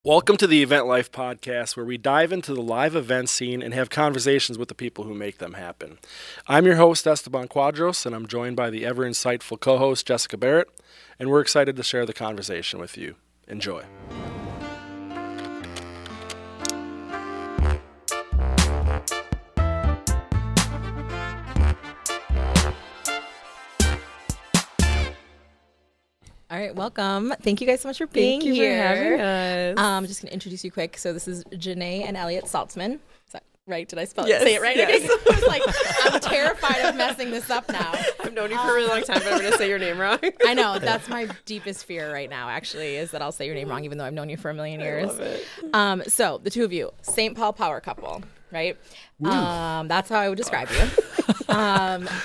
Welcome to the Event Life Podcast, where we dive into the live event scene and have conversations with the people who make them happen. I'm your host, Esteban Quadros, and I'm joined by the ever insightful co-host, Jessica Barrett, and we're excited to share the conversation with you. Enjoy. All right, welcome. Thank you guys so much for being here. Thank you for having us. I'm just going to introduce you quick. So this is Jennae and Elliot Saltzman. Is that right? Did I say it right? Yes. Okay, so I was like, I'm terrified of messing this up now. I've known you for a really long time, but I'm going to say your name wrong. I know. That's my deepest fear right now, actually, is that I'll say your name wrong, even though I've known you for a million years. I love it. So the two of you, St. Paul power couple, right? That's how I would describe you.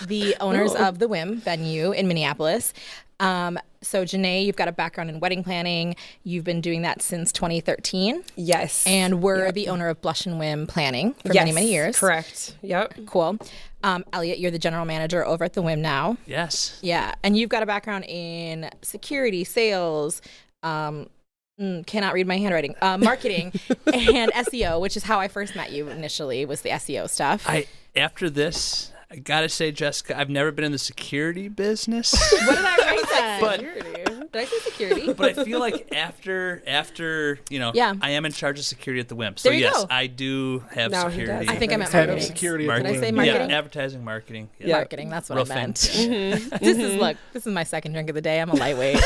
The owners of the Whim venue in Minneapolis. So Jennae, you've got a background in wedding planning. You've been doing that since 2013. Yes. And we're the owner of Blush and Whim Planning for many, many years. Correct. Yep. Cool. Elliot, you're the general manager over at the Whim now. Yes. Yeah. And you've got a background in security, sales, cannot read my handwriting, marketing, and SEO, which is how I first met you initially, was the SEO stuff. After this, I gotta say, Jessica, I've never been in the security business. What did I write then? But Did I say security? But I feel like after I am in charge of security at the Whim. So There you yes, go. I do have Now he security. does. I think I meant Head of marketing. security. Did I say at the Whim. marketing? Yeah, advertising, marketing. Yeah. Marketing, that's what Roofing. I meant. This is my second drink of the day. I'm a lightweight.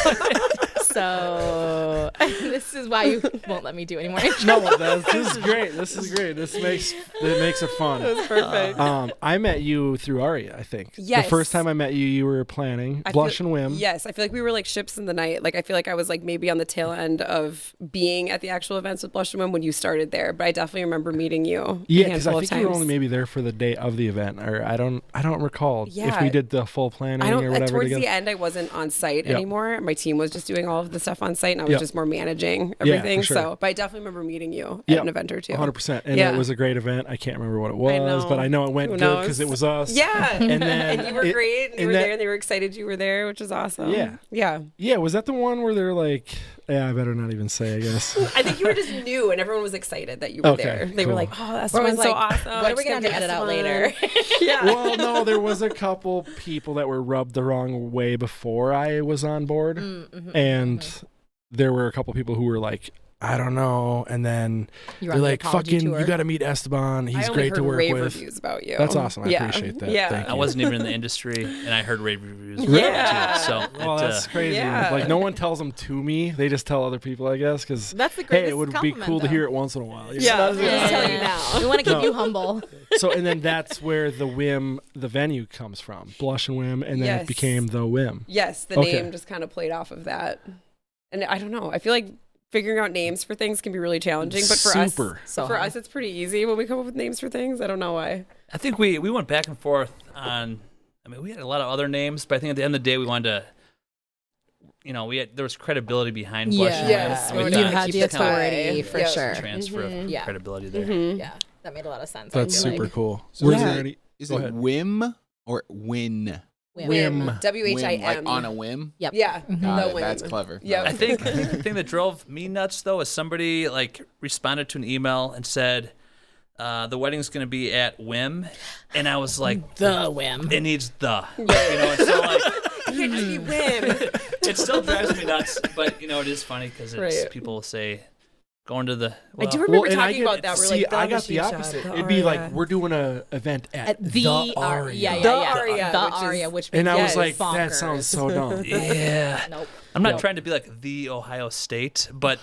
So this is why you won't let me do any more intros. No, this is great. This makes it fun. That's perfect. I met you through Aria, I think. Yes. The first time I met you, you were planning Blush and Whim. Yes. I feel like we were like ships in the night. Like, I feel like I was like maybe on the tail end of being at the actual events with Blush and Whim when you started there. But I definitely remember meeting you. Yeah, because I think you were only maybe there for the day of the event, or I don't recall if we did the full planning or whatever. Towards together. the end, I wasn't on site anymore. My team was just doing all of the stuff on site, and I was Yep. just more managing everything. for sure. So, but I definitely remember meeting you at an event or two. 100%. And Yeah. it was a great event. I can't remember what it was, know. but I know it went Who good knows? because it was us. Yeah. And then And you were great. And you were that- there, and they were excited you were there, which is awesome. Yeah. Yeah. Yeah, was that the one where they're like, I better not even say, I guess. I think you were just new, and everyone was excited that you were Okay, there. They cool. were like, "Oh, that's Or it was so like, awesome." what are we going to edit out later? Yeah. Well, no, there was a couple people that were rubbed the wrong way before I was on board. And there were a couple people who were like, I don't know. And then You were they're on the like, apology fucking, tour. you got to meet Esteban. I He's only great to heard work rave with. reviews about you. That's awesome. I appreciate that. Yeah. Thank I you. wasn't even in the industry, and I heard rave reviews. Yeah. Too, so Well, that's crazy. yeah. Like, no one tells them to me. They just tell other people, I guess, because, That's the hey, greatest it would be compliment, cool to though. hear it once in a while. you know? Yeah. Yeah. Just telling you now. We want to keep No. you humble. So, and then that's where the Whim, the venue comes from. Blush and Whim, and then it Yes. became the Whim. Yes, the Okay. name just kind of played off of that. And I don't know. I feel like figuring out names for things can be really challenging, but for Super. us it's pretty easy when we come up with names for things. I don't know why. I think we went back and forth on. I mean, we had a lot of other names, but I think at the end of the day, we wanted to. There was credibility behind Blush and Whim. Yes, and we we wanted You to thought had keep the the tie. authority for Yep. sure. transfer of Yeah. credibility there. Yeah, that made a lot of sense. That's I feel super like. cool. So Was is there it- any? Is Go it ahead. whim or win? Whim. Whim, WHIM. like on a whim? Yep. Yeah. Got The it. Whim. That's clever. Yeah. I think the thing that drove me nuts though is somebody like responded to an email and said the wedding's going to be at Whim, and I was like, The Whim. it needs the, and so like You can't just be Whim. it still drives me nuts, but it is funny because Right. people will say going to the. I do well, remember and talking about that. We're See, like, I got the machine opposite. shop, It'd be like, Aria. we're doing an event at the Aria. Yeah. The Aria, The which is- Aria, which And I was Yes. like, that bonkers. sounds so dumb. Yeah. Nope. I'm not Nope. trying to be like the Ohio State, but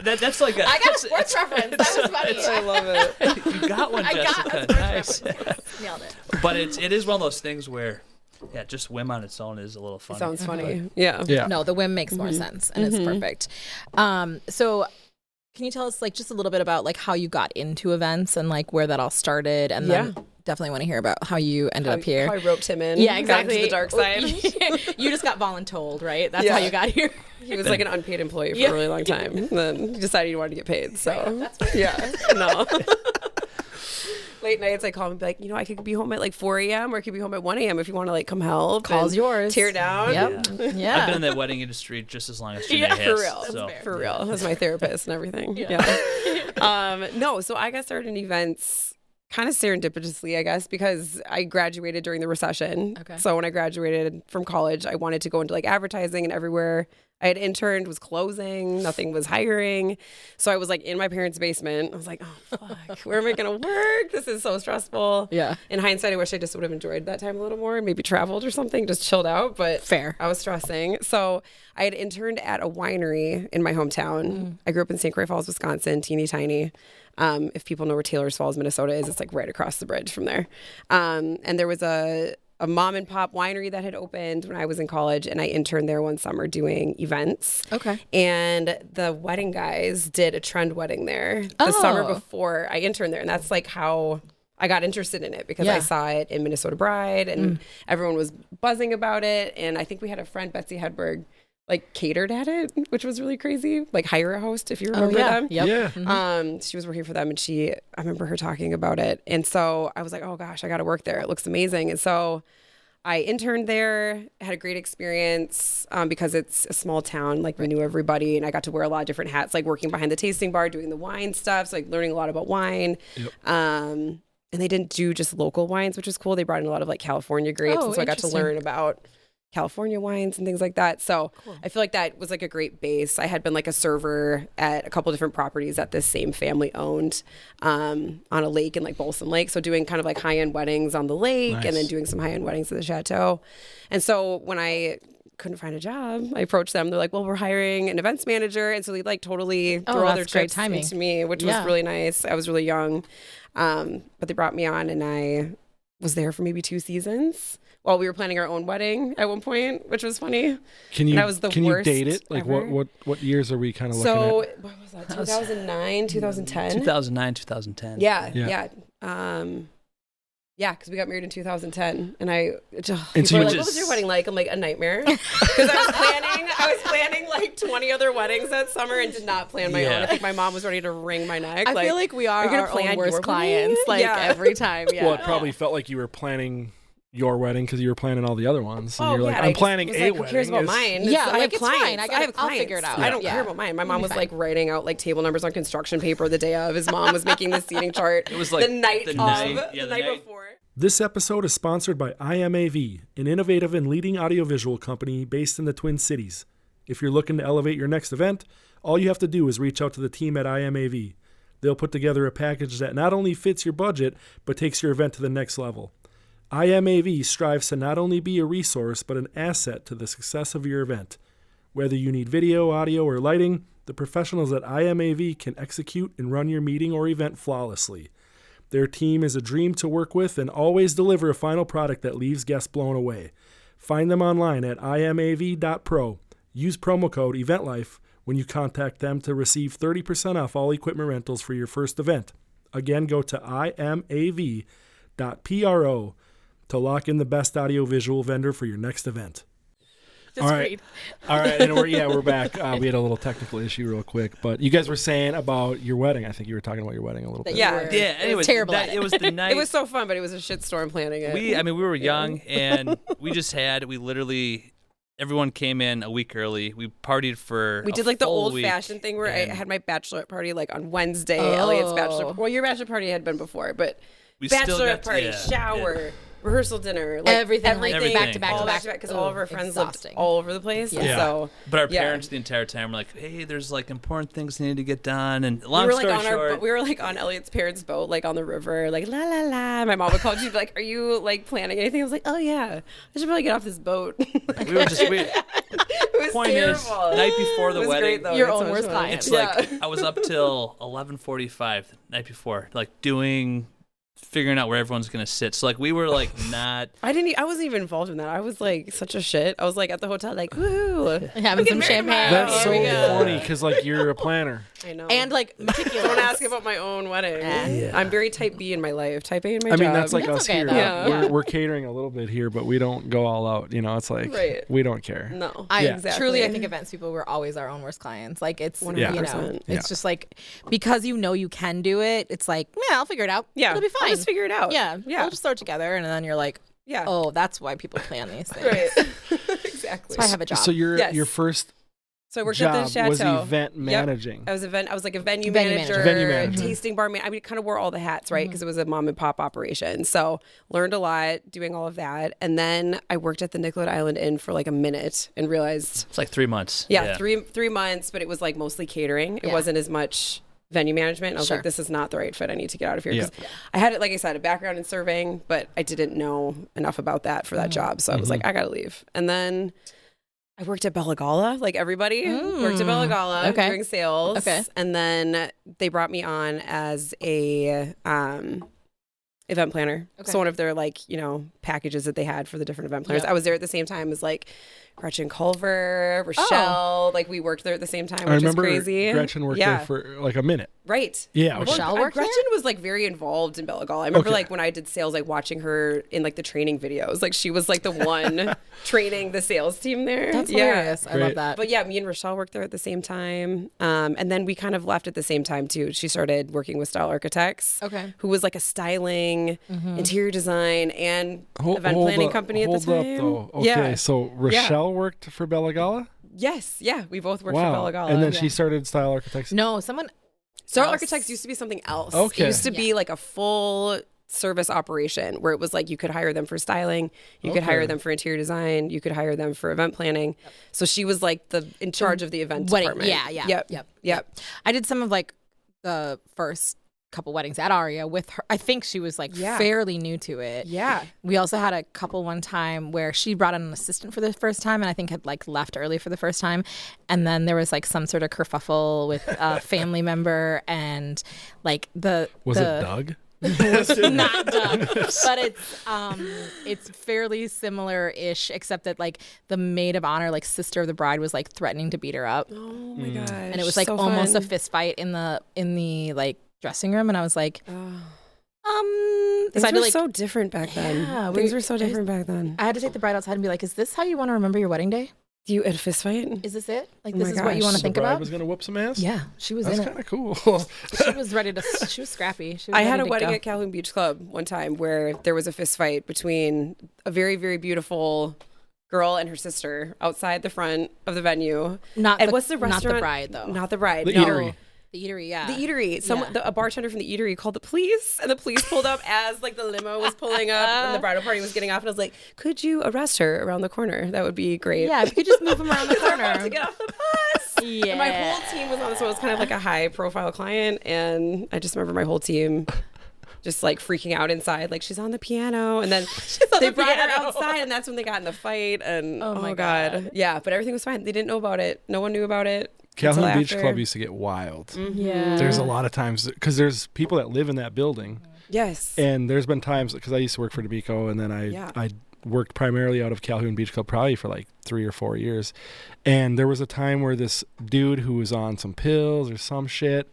that's like a. I got a sports reference. That was funny. I love it. You got one, I got Jessica. a sports Nice. reference. Nailed it. But it is one of those things where, just Whim on its own is a little funny. Sounds funny. Yeah. Yeah. No, the Whim makes more sense, and it's perfect. So can you tell us like just a little bit about like how you got into events and like where that all started, and then definitely want to hear about how you ended up here. How I roped him in. Yeah, exactly. Got into the dark side. You just got voluntold, right? That's Yeah. how you got here. He was like an unpaid employee for a really long time. And then he decided he wanted to get paid. So That's right. yeah, no. late nights I call him and be like, I could be home at like 4 a.m. or I could be home at 1 a.m. if you want to like come help. Call's yours. Tear down. Yep. Yeah. I've been in that wedding industry just as long as Jennae has. For real. So. For real. That's my therapist and everything. Yeah. No, so I got started in events kind of serendipitously, I guess, because I graduated during the recession. Okay. So when I graduated from college, I wanted to go into like advertising, and everywhere I had interned was closing. Nothing was hiring. So I was like in my parents' basement. I was like, oh, fuck, where am I going to work? This is so stressful. Yeah. In hindsight, I wish I just would have enjoyed that time a little more and maybe traveled or something, just chilled out. But Fair. I was stressing. So I had interned at a winery in my hometown. I grew up in St. Croix Falls, Wisconsin, teeny tiny. If people know where Taylor's Falls, Minnesota is, it's like right across the bridge from there. And there was a mom and pop winery that had opened when I was in college, and I interned there one summer doing events. Okay. And the wedding guys did a trend wedding there the summer before I interned there. And that's like how I got interested in it, because I saw it in Minnesota Bride and everyone was buzzing about it. And I think we had a friend, Betsy Hedberg, like catered at it, which was really crazy. Like hire a host, if you remember them. Yep. Yeah. She was working for them, and I remember her talking about it. And so I was like, oh gosh, I got to work there. It looks amazing. And so I interned there, had a great experience because it's a small town. Like we knew everybody, and I got to wear a lot of different hats, like working behind the tasting bar, doing the wine stuff. So like learning a lot about wine. Yep. And they didn't do just local wines, which was cool. They brought in a lot of like California grapes. And so I got to learn about California wines and things like that. So I feel like that was like a great base. I had been like a server at a couple different properties that this same family owned on a lake in like Bolson Lake. So doing kind of like high-end weddings on the lake and then doing some high-end weddings at the chateau. And so when I couldn't find a job, I approached them. They're like, well, we're hiring an events manager. And so they like totally threw all their chips into me, which was really nice. I was really young. But they brought me on, and I was there for maybe 2 seasons. Well, we were planning our own wedding at one point, which was funny. Can you date it? Like ever. what years are we kind of looking at? So what was that? 2009, 2010. 2009, 2010. Yeah. Yeah, because we got married in 2010, and people so were like, "What was your wedding like?" I'm like, a nightmare, because I was planning like 20 other weddings that summer and did not plan my own. I think my mom was ready to wring my neck. I feel like we are our own worst clients, like every time. Yeah. Well, it probably felt like you were planning your wedding because you were planning all the other ones. And you're like, I'm planning a wedding. Who cares about mine? Yeah, I have it's clients. fine. I'll figure it out. I don't care about mine. My mom was like writing out like table numbers on construction paper the day of. His mom was making the seating chart. It was like the night night before. This episode is sponsored by IMAV, an innovative and leading audiovisual company based in the Twin Cities. If you're looking to elevate your next event, all you have to do is reach out to the team at IMAV. They'll put together a package that not only fits your budget, but takes your event to the next level. IMAV strives to not only be a resource, but an asset to the success of your event. Whether you need video, audio, or lighting, the professionals at IMAV can execute and run your meeting or event flawlessly. Their team is a dream to work with and always deliver a final product that leaves guests blown away. Find them online at imav.pro. Use promo code EVENTLIFE when you contact them to receive 30% off all equipment rentals for your first event. Again, go to imav.pro to lock in the best audiovisual vendor for your next event. All right, and we're back. We had a little technical issue real quick, but you guys were saying about your wedding. I think you were talking about your wedding a little bit. Yeah. Anyways, terrible. It was the night. It was so fun, but it was a shitstorm planning it. We were young, and everyone came in a week early. We partied for We did like the old week, fashioned thing where I had my bachelorette party like on Wednesday. Elliot's bachelor. Well, your bachelor party had been before, but bachelorette party, shower. Rehearsal dinner, like everything back to back because all of our friends lived all over the place. Yeah. So, but our parents the entire time were like, "Hey, there's like important things that need to get done." And long story short, we were like on Elliot's parents' boat, like on the river, like la la la. My mom would call. She'd be like, "Are you like planning anything?" I was like, "Oh yeah, I should probably get off this boat." We were just it was point terrible. is, night before the wedding, great, your own worst client. It's like I was up till 11:45 the night before, like figuring out where everyone's gonna sit. So like we were like not. I wasn't even involved in that. I was like such a shit. I was like at the hotel, like woohoo, having some champagne. That's so funny because like you're a planner. I know. And like meticulous. Don't ask about my own wedding. I'm very type B in my life. Type A in my job. I mean, that's like us okay, here. though. Yeah. We're catering a little bit here, but we don't go all out. You know, it's like we don't care. No, Truly, I think events people were always our own worst clients. Like it's 100%. it's just like because you can do it. It's like I'll figure it out. Yeah, it'll be fine. fine. just figure it out. Yeah. Yeah. We'll just throw it together, and then you're like, Yeah. oh, that's why people plan these things. Right. Exactly. That's why I have a job. So Yes. your first So I worked job at the chateau. was event Yep. managing. I was like a venue Venue manager, manager. Venue manager. tasting bar man. I mean, kind of wore all the hats, right? Because it was a mom and pop operation. So learned a lot doing all of that. And then I worked at the Nicollet Island Inn for like a minute and realized, It's like 3 months. yeah. 3 months, but it was like mostly catering. It Yeah. wasn't as much venue management. I was Sure. like, this is not the right fit. I need to get out of here. Yeah. 'Cause I had, like I said, a background in serving, but I didn't know enough about that for that job. So I was like, I got to leave. And then I worked at Bella Gala, like everybody. Worked at Bella Gala Okay. doing sales. Okay. And then they brought me on as a event planner. Okay. So one of their packages that they had for the different event planners. Yep. I was there at the same time as like Gretchen Culver, Rochelle. Like we worked there at the same time, I which is remember crazy. Gretchen worked Yeah. there for like a minute. Right. Yeah. Well, Rochelle worked there? Gretchen was like very involved in Bella Gala. I remember Okay. like when I did sales, like watching her in like the training videos. Like she was like the one training the sales team there. That's Yeah. hilarious. I love Great. that. But yeah, me and Rochelle worked there at the same time. And then we kind of left at the same time too. She started working with Style Architects. Okay. Who was like a styling, interior design, and event Hold planning up- company at the hold time. up, though. Okay, Yeah. so Rochelle worked for Bella Gala? Yes. Yeah. We both worked for Wow. Bella Gala. And then Yeah. she started Style Architects. No, someone. Style else. Architects used to be something else. Okay. It used to be like a full service operation where it was like you could hire them for styling, you could hire Okay. them for interior design, you could hire them for event planning. So she was like in charge of the event Wedding. department. Yeah. Yep. I did some of like the first couple weddings at Aria with her. I think she was like Yeah. fairly new to it. Yeah. We also had a couple one time where she brought in an assistant for the first time and I think had like left early for the first time. And then there was like some sort of kerfuffle with a family member and like Was it Doug? not done. But it's fairly similar-ish, except that like the maid of honor, like sister of the bride, was like threatening to beat her up. Oh my gosh. And it was like almost a fist fight in the like dressing room, and I was like, Things so I had were to, like, so different back then. Yeah, Things were so different back then. I had to take the bride outside and be like, is this how you want to remember your wedding day? Do you at a fist fight? Is this it? Like, Oh this my is what you want gosh. to think The bride about? was going to whoop some ass? Yeah, she was That's in it. kind of cool. She was ready to. She was scrappy. She was I had ready a to wedding go. at Calhoun Beach Club one time where there was a fist fight between a very, very beautiful girl and her sister outside the front of the venue. Not And the, what's the Not restaurant? the bride though. Not the bride. The no. eatery. The eatery. Yeah. The eatery. Yeah. A bartender from the eatery called the police, and the police pulled up as like the limo was pulling up and the bridal party was getting off. And I was like, "Could you arrest her around the corner? That would be great." Yeah, if you could just move them around the They're about to corner. get off the bus. Yeah. And my whole team was on, so it was kind of like a high-profile client, and I just remember my whole team just like freaking out inside, like she's on the piano, and then they brought her outside, and that's when they got in the fight. And Oh my god, God. yeah, but everything was fine. They didn't know about it. No one knew about it. Calhoun until Beach after. Club used to get wild. Yeah. There's a lot of times, because there's people that live in that building. Yes. And there's been times, because I used to work for DeBeco, and then I worked primarily out of Calhoun Beach Club probably for like 3 or 4 years. And there was a time where this dude who was on some pills or some shit,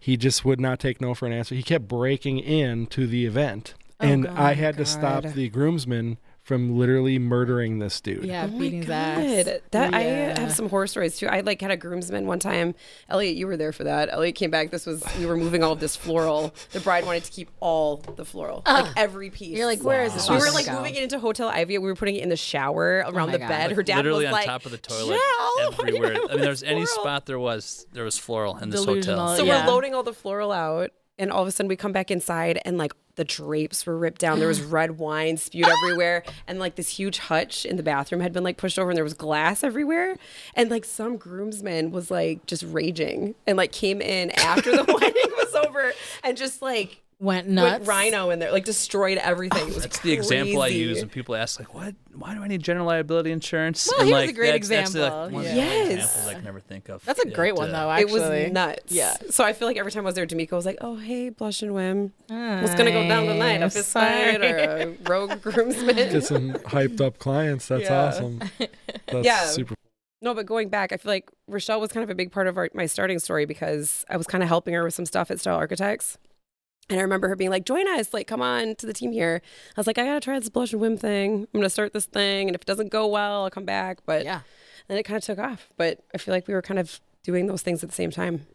he just would not take no for an answer. He kept breaking into the event. And I had to stop the groomsmen from literally murdering this dude. Yeah, Oh my beating his ass. God. That I Yeah. have some horror stories too. I like had a groomsman one time. Elliot, you were there for that. Elliot came back. We were moving all of this floral. The bride wanted to keep all the floral, like every piece. You're like, where is this? We all were gonna like go? moving it into Hotel Ivy. We were putting it in the shower around my the God. bed. Like, Her dad literally was on like, top of the toilet, "Jill, what do you everywhere. have I mean, there was with any floral?" spot there was floral in this Delusional. hotel. So Yeah. we're loading all the floral out, and all of a sudden we come back inside, and like the drapes were ripped down. There was red wine spewed everywhere, and like this huge hutch in the bathroom had been like pushed over, and there was glass everywhere. And like some groomsman was like just raging, and like came in after the wedding was over, and just like Went nuts. went rhino in there, like destroyed everything. It was That's the example I crazy. use when people ask, like, "What? Why do I need general liability insurance?" Well, And, here's like, a great that's the, example. like, one of Yeah. the Yes. examples I can never think of. That's a great one though. It Actually, was nuts. Yeah. So I feel like every time I was there, D'Amico was like, "Oh, hey, Blush and Whim, what's gonna go down tonight? A fist fight or a rogue groomsman?" Get some hyped up clients. That's Yeah. awesome. That's Yeah. super. No, but going back, I feel like Rochelle was kind of a big part of my starting story because I was kind of helping her with some stuff at Style Architects. And I remember her being like, "Join us, like, come on to the team here." I was like, "I gotta try this Blush and Whim thing. I'm gonna start this thing, and if it doesn't go well, I'll come back." But Yeah. then it kind of took off. But I feel like we were kind of doing those things at the same time.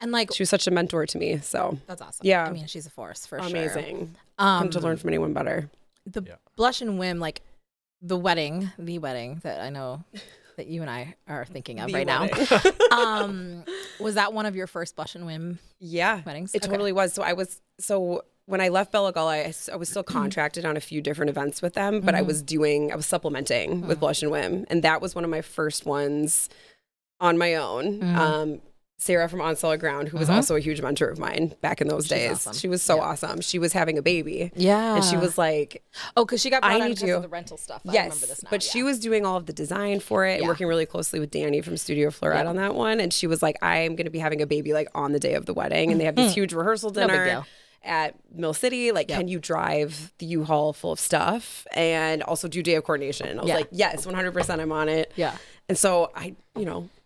And like, she was such a mentor to me. So that's awesome. Yeah. I mean, she's a force for sure. amazing. Couldn't have learned from anyone better. The Blush and Whim, like the wedding that I know that you and I are thinking of right now. Was that one of your first Blush and Whim weddings? It totally was. So when I left Bella Gullah, I was still contracted on a few different events with them, but I was supplementing with Blush and Whim. And that was one of my first ones on my own. Sarah from On Solid Ground, who was also a huge mentor of mine back in those days. Awesome. She was so awesome. She was having a baby. Yeah. And she was like, because she got brought on because of the rental stuff. I remember this now. But she was doing all of the design for it and working really closely with Danny from Studio Florette on that one. And she was like, I'm going to be having a baby like on the day of the wedding. And they have this huge rehearsal dinner at Mill City. Like, can you drive the U-Haul full of stuff and also do day of coordination? I was like, yes, 100% I'm on it. Yeah. And so I,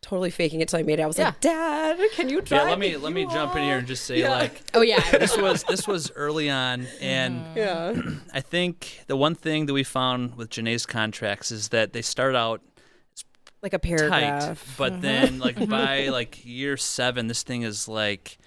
totally faking it till I made it. I was like, Dad, can you drive? Yeah, let me jump in here and just say this was early on, and I think the one thing that we found with Jennae's contracts is that they start out like a paragraph, tight, but then like by like year 7, this thing is like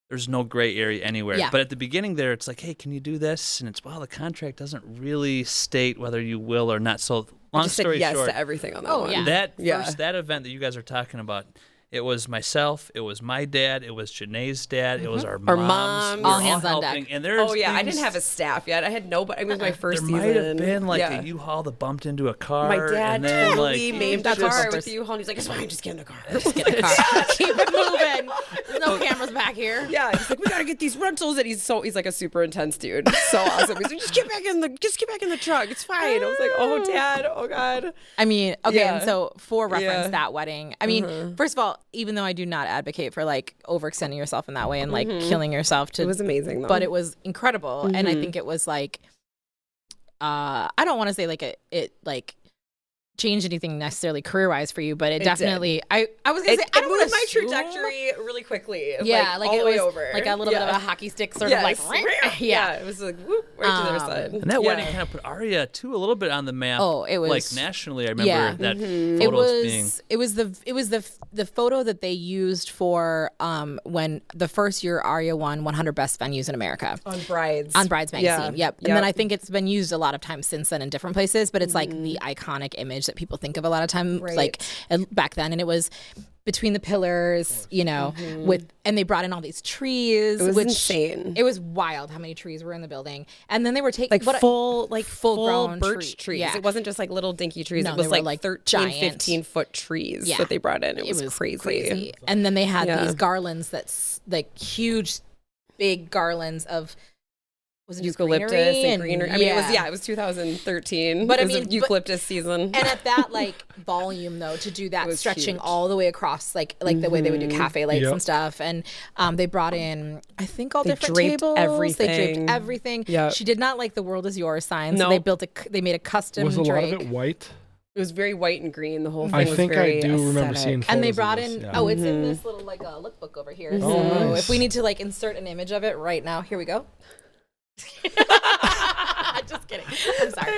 there's no gray area anywhere. Yeah. But at the beginning there, it's like, hey, can you do this? And it's, well, the contract doesn't really state whether you will or not. So long story yes short, to everything on that one. Yeah. That event that you guys are talking about, it was myself, it was my dad, it was Janae's dad, it was our moms. All hands on deck. And there's I didn't have a staff yet. I had nobody. It was my first there season. might have been like a U-Haul that bumped into a car. My dad and then, totally made the car just- with the U-Haul. And he's like, it's fine, just get in the car. Get a car. Keep it moving. There's no cameras back here. Yeah, he's like, we gotta get these rentals, and he's like a super intense dude. So awesome. He's like, just get back in the truck. It's fine. I was like, oh, Dad, oh God. I mean, okay, Yeah. and so for reference, that wedding. I mean, first of all, even though I do not advocate for like overextending yourself in that way and like killing yourself It was amazing though. but it was incredible, and I think it was like, I don't want to say like it like changed anything necessarily career-wise for you, but it definitely I was gonna say I don't moved want my trajectory really quickly. like all it the way was over. like a little bit of a hockey stick sort of like it was like whoop right to the other side. And that wedding kind of put Aria too a little bit on the map. Oh, it was like nationally. I remember that it photo was being. it was the photo that they used for when the first year Aria won 100 Best Venues in America on Brides magazine. Yep. And then I think it's been used a lot of times since then in different places, but it's like the iconic image that people think of a lot of time, like back then. And it was between the pillars, and they brought in all these trees. It was insane. It was wild how many trees were in the building. And then they were taking full grown birch trees. Yeah. It wasn't just like little dinky trees. No, it was they were, like 13, giant 15 foot trees that they brought in. It was crazy. And then they had these garlands that's like huge, big garlands of was it eucalyptus and greenery? I mean, it was 2013. But it was eucalyptus season. And at that like volume though, to do that stretching huge. all the way across, like the way they would do cafe lights and stuff. And they brought in, I think, all different draped tables. everything. They draped everything. Yep. She did not like the world is yours sign, so they made a custom Was a drake. lot of it white? It was very white and green. The whole thing I was think very I do remember aesthetic. seeing photos And they of brought this, in, yeah. it's in this little like lookbook over here. Oh, So nice. if we need to like insert an image of it right now, here we go. Just kidding. I'm sorry.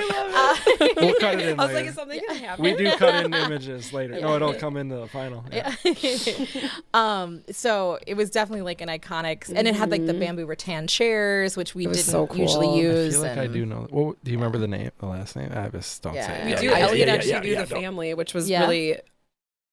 We'll cut it in I was like, later. is something gonna happen? We do cut in images later. No, it'll come into the final. Yeah. So it was definitely like an iconic, and it had like the bamboo rattan chairs, which we didn't so cool. usually I use. feel like I do know. Well, do you remember the name, the last name? I just don't say it. We Yeah. do. Yeah, Elliot yeah, actually knew the family, which was really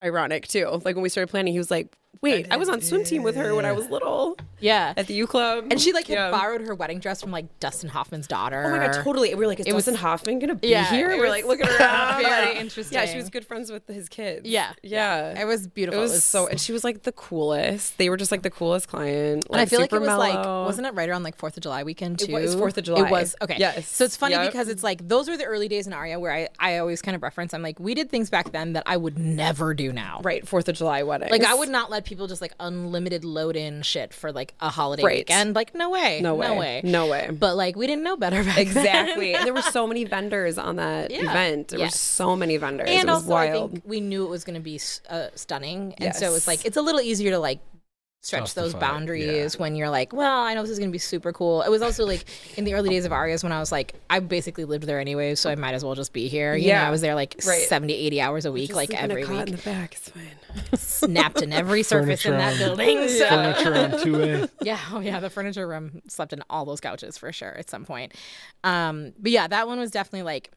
ironic too. Like when we started planning, he was like, "Wait, I was on swim team with her when I was little Yeah. at the U Club." And she like had borrowed her wedding dress from like Dustin Hoffman's daughter. Oh my God, totally. We were like, is Dustin Hoffman going to be here? it We're was like looking around. very interesting. Yeah, she was good friends with his kids. Yeah. Yeah. It was beautiful. It was so, and she was like the coolest. They were just like the coolest client. And I feel like it super was like, mellow. wasn't it right around like 4th of July weekend too? It was 4th of July. It was, okay. Yes. So it's funny Yep. because it's like, those were the early days in Aria where I always kind of reference, I'm like, we did things back then that I would never do now. Right, 4th of July wedding. Like I would not let people just like unlimited load in shit for like a holiday Right. weekend. Like no way. No way. No way. But like we didn't know better back Exactly. then. And there were so many vendors on that event. There were so many vendors. And it was also wild. I think we knew it was going to be stunning. And so it was like, it's a little easier to like stretch those boundaries when you're like, well, I know this is going to be super cool. It was also like in the early days of Arias when I was like, I basically lived there anyway, so I might as well just be here. You know, I was there like 70, 80 hours a week, like every week. In the back, it's fine. Snapped in every surface in that building. So. Furniture on 2A. Yeah, oh yeah, the furniture room slept in all those couches for sure at some point. But yeah, that one was definitely like,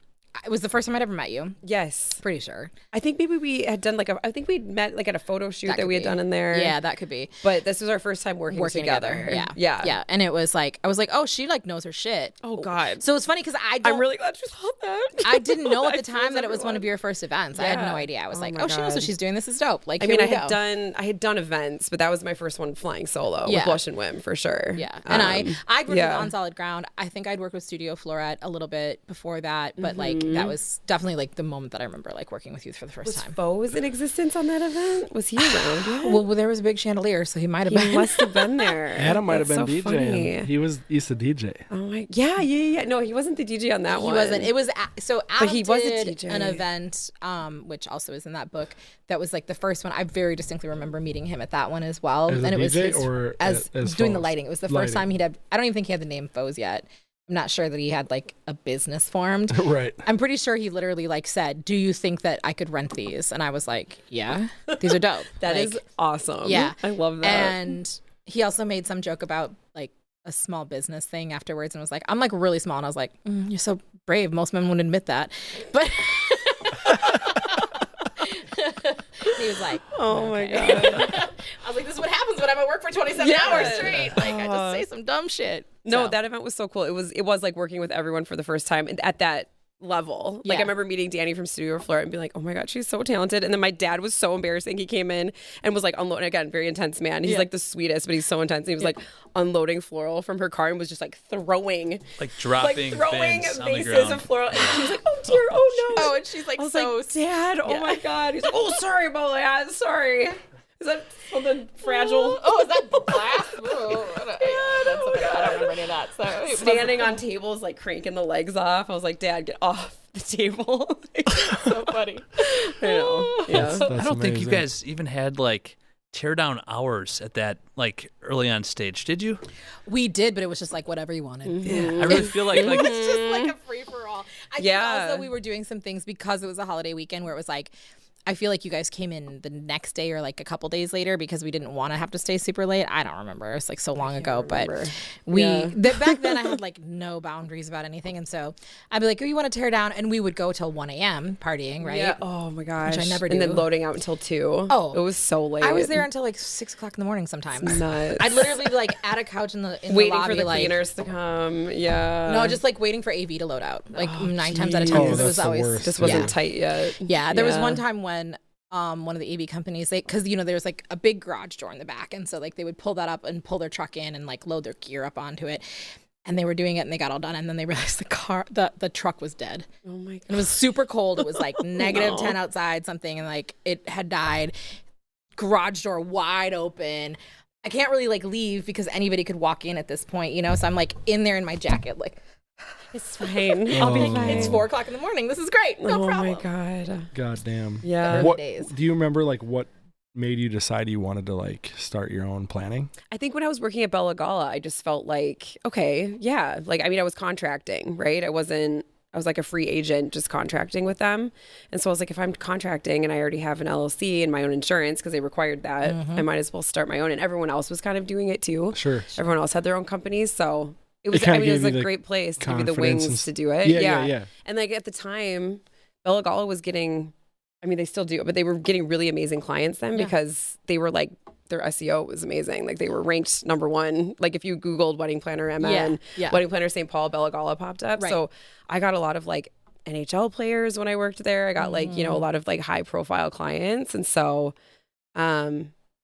it was the first time I'd ever met you. Yes. Pretty sure. I think maybe we had done I think we'd met like at a photo shoot that we had done in there. Yeah, that could be. But this was our first time working together. Yeah. And it was like, I was like, oh, she like knows her shit. Oh God. So it's funny because I'm really glad you thought that. I didn't know at the time that it was one of your first events. Yeah. I had no idea. I was like, she knows what she's doing. This is dope. Like, I had done events, but that was my first one flying solo with Blush and Whim for sure. Yeah. And I'd worked with On Solid Ground. I think I'd worked with Studio Florette a little bit before that, but like that was definitely like the moment that I remember like working with you for the first time. Was in existence on that event? Was he around yet? Well, there was a big chandelier, so he might have been. He must have been there. Adam might have been DJing. Funny. He used to DJ. Oh my, yeah. No, he wasn't the DJ on that one. He wasn't. It was but he was a DJ. An event, which also is in that book. That was like the first one. I very distinctly remember meeting him at that one as well. As and it was as doing the lighting. It was the first time he'd have. I don't even think he had the name Foes yet. I'm not sure that he had like a business formed. Right. I'm pretty sure he literally like said, "Do you think that I could rent these?" And I was like, "Yeah, these are dope." That is awesome. Yeah, I love that. And he also made some joke about like a small business thing afterwards, and was like, "I'm like really small," and I was like, "You're so brave. Most men wouldn't admit that," but. He was like, "Oh my God." I was like, "This is what happens when I'm at work for 27 hours straight. Like, I just say some dumb shit." No, that event was so cool. It was like working with everyone for the first time at that level. Like I remember meeting Danny from Studio Florette and being like, "Oh my God, she's so talented." And then my dad was so embarrassing. He came in and was like unloading, again, very intense man. He's like the sweetest, but he's so intense. And he was like unloading floral from her car and was just like throwing vases of floral. And she was like, "Oh dear, oh no." Oh, and she's like, "Dad, oh my God." He's like, "Oh, sorry, Bola, sorry." Is that something fragile? Oh, is that glass? I don't remember any of that. So standing on tables, like cranking the legs off. I was like, "Dad, get off the table." So funny. I know. Yeah. That's I don't think you amazing. guys even had like tear down hours at that like early on stage, did you? We did, but it was just like whatever you wanted. Yeah, I really feel like it was just like a free for all. I think also we were doing some things because it was a holiday weekend where it was like, I feel like you guys came in the next day or like a couple days later because we didn't want to have to stay super late. I don't remember. It's like so long ago, but back then I had like no boundaries about anything. And so I'd be like, "Oh, you want to tear down?" And we would go till 1 a.m. partying, right? Yeah. Oh my gosh. Which I never do. And then loading out until 2. Oh. It was so late. I was there until like 6 o'clock in the morning sometimes. Nuts. I'd literally be like at a couch in the waiting lobby, for the like, cleaners to come. Yeah. No, just like waiting for AV to load out. Like 9 times out of 10 because it was always just wasn't tight yet. Yeah. There was one time when one of the AV companies, because there's like a big garage door in the back, and so like they would pull that up and pull their truck in and like load their gear up onto it, and they were doing it and they got all done, and then they realized the truck was dead. Oh my God. And it was super cold. It was like negative 10 outside something, and like it had died. Garage door wide open. I can't really like leave because anybody could walk in at this point, so I'm like in there in my jacket like, "It's fine. I'll be fine. It's 4 o'clock in the morning. This is great. No problem." Oh my God. God damn. Yeah. What do you remember? Like, what made you decide you wanted to like start your own planning? I think when I was working at Bella Gala, I just felt like, okay, yeah. Like, I mean, I was contracting, right? I was like a free agent just contracting with them. And so I was like, if I'm contracting and I already have an LLC and my own insurance, because they required that, I might as well start my own. And everyone else was kind of doing it too. Sure. Everyone else had their own companies. So it was a great place to give you the wings to do it. Yeah. And like at the time, Bella Gala was getting, I mean, they still do, but they were getting really amazing clients then because they were like, their SEO was amazing. Like they were ranked #1. Like if you Googled wedding planner MN, wedding planner St. Paul, Bella Gala popped up. Right. So I got a lot of like NHL players when I worked there. I got like, a lot of like high profile clients. And so,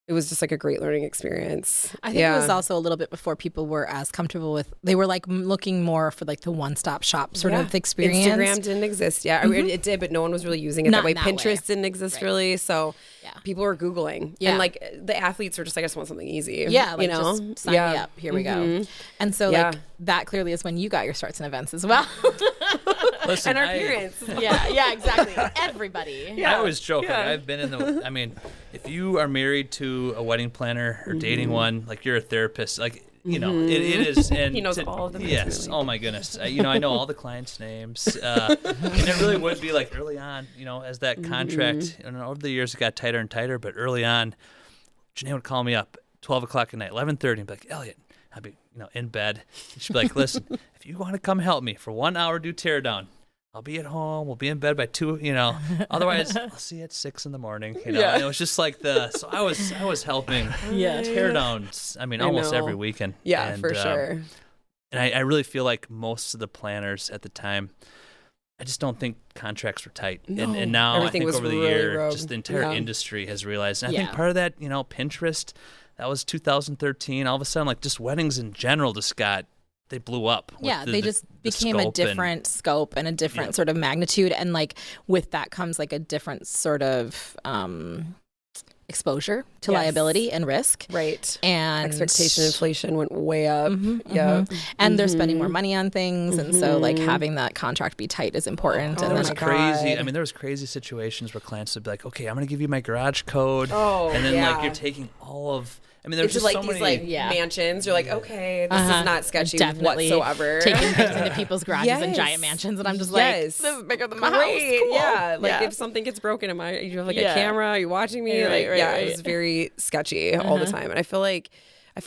it was just like a great learning experience. I think it was also a little bit before people were as comfortable with, they were like looking more for like the one-stop shop sort of experience. Instagram didn't exist. Yeah, I mean, it did, but no one was really using it that way. Pinterest didn't exist really. So people were Googling. Yeah. And like the athletes were just like, "I just want something easy." Yeah, like just sign me up. Here we go. And so like that clearly is when you got your starts in events as well. Listen, and our parents. Yeah, exactly. Everybody. I always joke. Like, I've been in the. I mean, if you are married to a wedding planner or dating one, like you're a therapist. Like it is. And he knows all of them. Yes. Intimately. Oh my goodness. I know all the clients' names. And it really would be like early on. As that contract. And over the years, it got tighter and tighter. But early on, Jennae would call me up 12 o'clock at night, 11:30, and be like, Elliot, I'd be in bed. And she'd be like, listen, if you want to come help me for 1 hour, do tear down. I'll be at home. We'll be in bed by 2. Otherwise, I'll see you at 6 in the morning. And it was just like so I was helping tear downs. I mean, almost every weekend. Yeah, and, for sure. And I really feel like most of the planners at the time, I just don't think contracts were tight. No, and now everything I think was over the really year, rogue. just the entire industry has realized. And I think Yeah. part of that, Pinterest, that was 2013. All of a sudden, like just weddings in general they blew up. With They just became a different scope and a different sort of magnitude. And like with that comes like a different sort of exposure to liability and risk. Right. And Expectation inflation went way up. And they're spending more money on things. And so like having that contract be tight is important. There And was then crazy. God. I mean, there was crazy situations where clients would be like, "Okay, I'm going to give you my garage code," Oh, and then yeah. like you're taking all of. I mean, there's It's just like so these many. mansions. You're like, okay, this is not sketchy definitely whatsoever. taking pics into people's garages and Yes. giant mansions. And I'm just Yes. like, this is bigger than my Great. house. Cool. Yeah. Like if something gets broken, you have like a camera? Are you watching me? Right, Like, right, it was very sketchy all the time. And I feel like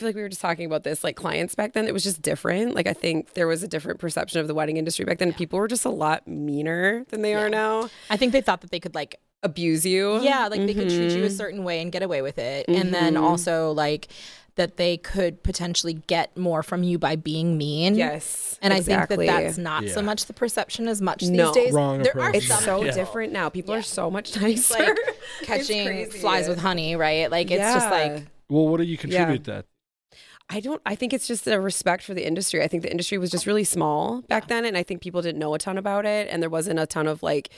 we were just talking about this, like clients back then, it was just different. Like I think there was a different perception of the wedding industry back then. People were just a lot meaner than they are now. I think they thought that they could like Abuse you. Yeah, like they could treat you a certain way and get away with it. And then also like that they could potentially get more from you by being mean. Yes. And exactly. I think that's not so much the perception as much No. these days. Wrong There are approach. It's some so different now. People are so much nicer. like It's catching crazy. flies with honey, right? Like it's just like Well, what do you contribute that? I think it's just a respect for the industry. I think the industry was just really small back then. And I think people didn't know a ton about it. And there wasn't a ton of like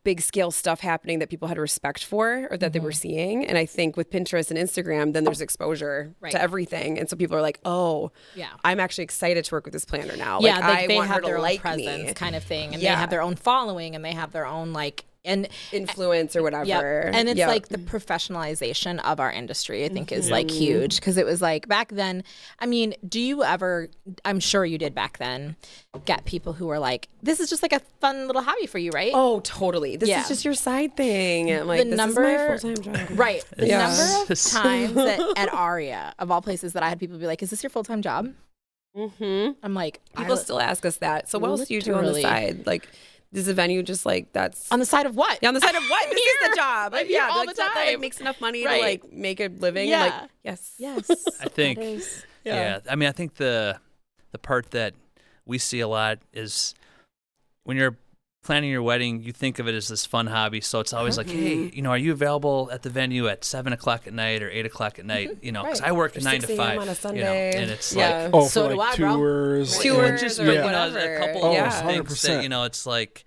big scale stuff happening that people had respect for or that they were seeing. And I think with Pinterest and Instagram, then there's exposure to everything. And so people are like, oh, I'm actually excited to work with this planner now. yeah, like, like I they want her have to their own like presence me. kind of thing. And they have their own following and they have their own like and Influence or whatever. Yep. And it's like the professionalization of our industry, I think, is like huge. Because it was like back then, I mean, do you ever, I'm sure you did back then, get people who were like, this is just like a fun little hobby for you, right? Oh, totally. This is just your side thing. I'm like, The this number- is my full-time job. Right. The Yeah. number of times that at Aria, of all places, that I had people be like, is this your full-time job? I'm like, People still ask us that. So what else do you do on the Literally. side? Like, is the venue just like that's on the side of what? Yeah, on the side of what? This is the job. I'm here all like, the that time. like, makes enough money to Right. like make a living. Yeah. And, like, yes. Yes. I think, That is- I mean, I think the part that we see a lot is when you're planning your wedding, you think of it as this fun hobby. So it's always like, hey, are you available at the venue at 7 o'clock at night or 8 o'clock at night? Because I work 9 to 6 5. a.m. on a Sunday. And it's Yeah. like, Oh, So for do like I, bro. tours. Tours just or like, whatever. a couple Oh, Yeah. things that, 100%. it's like,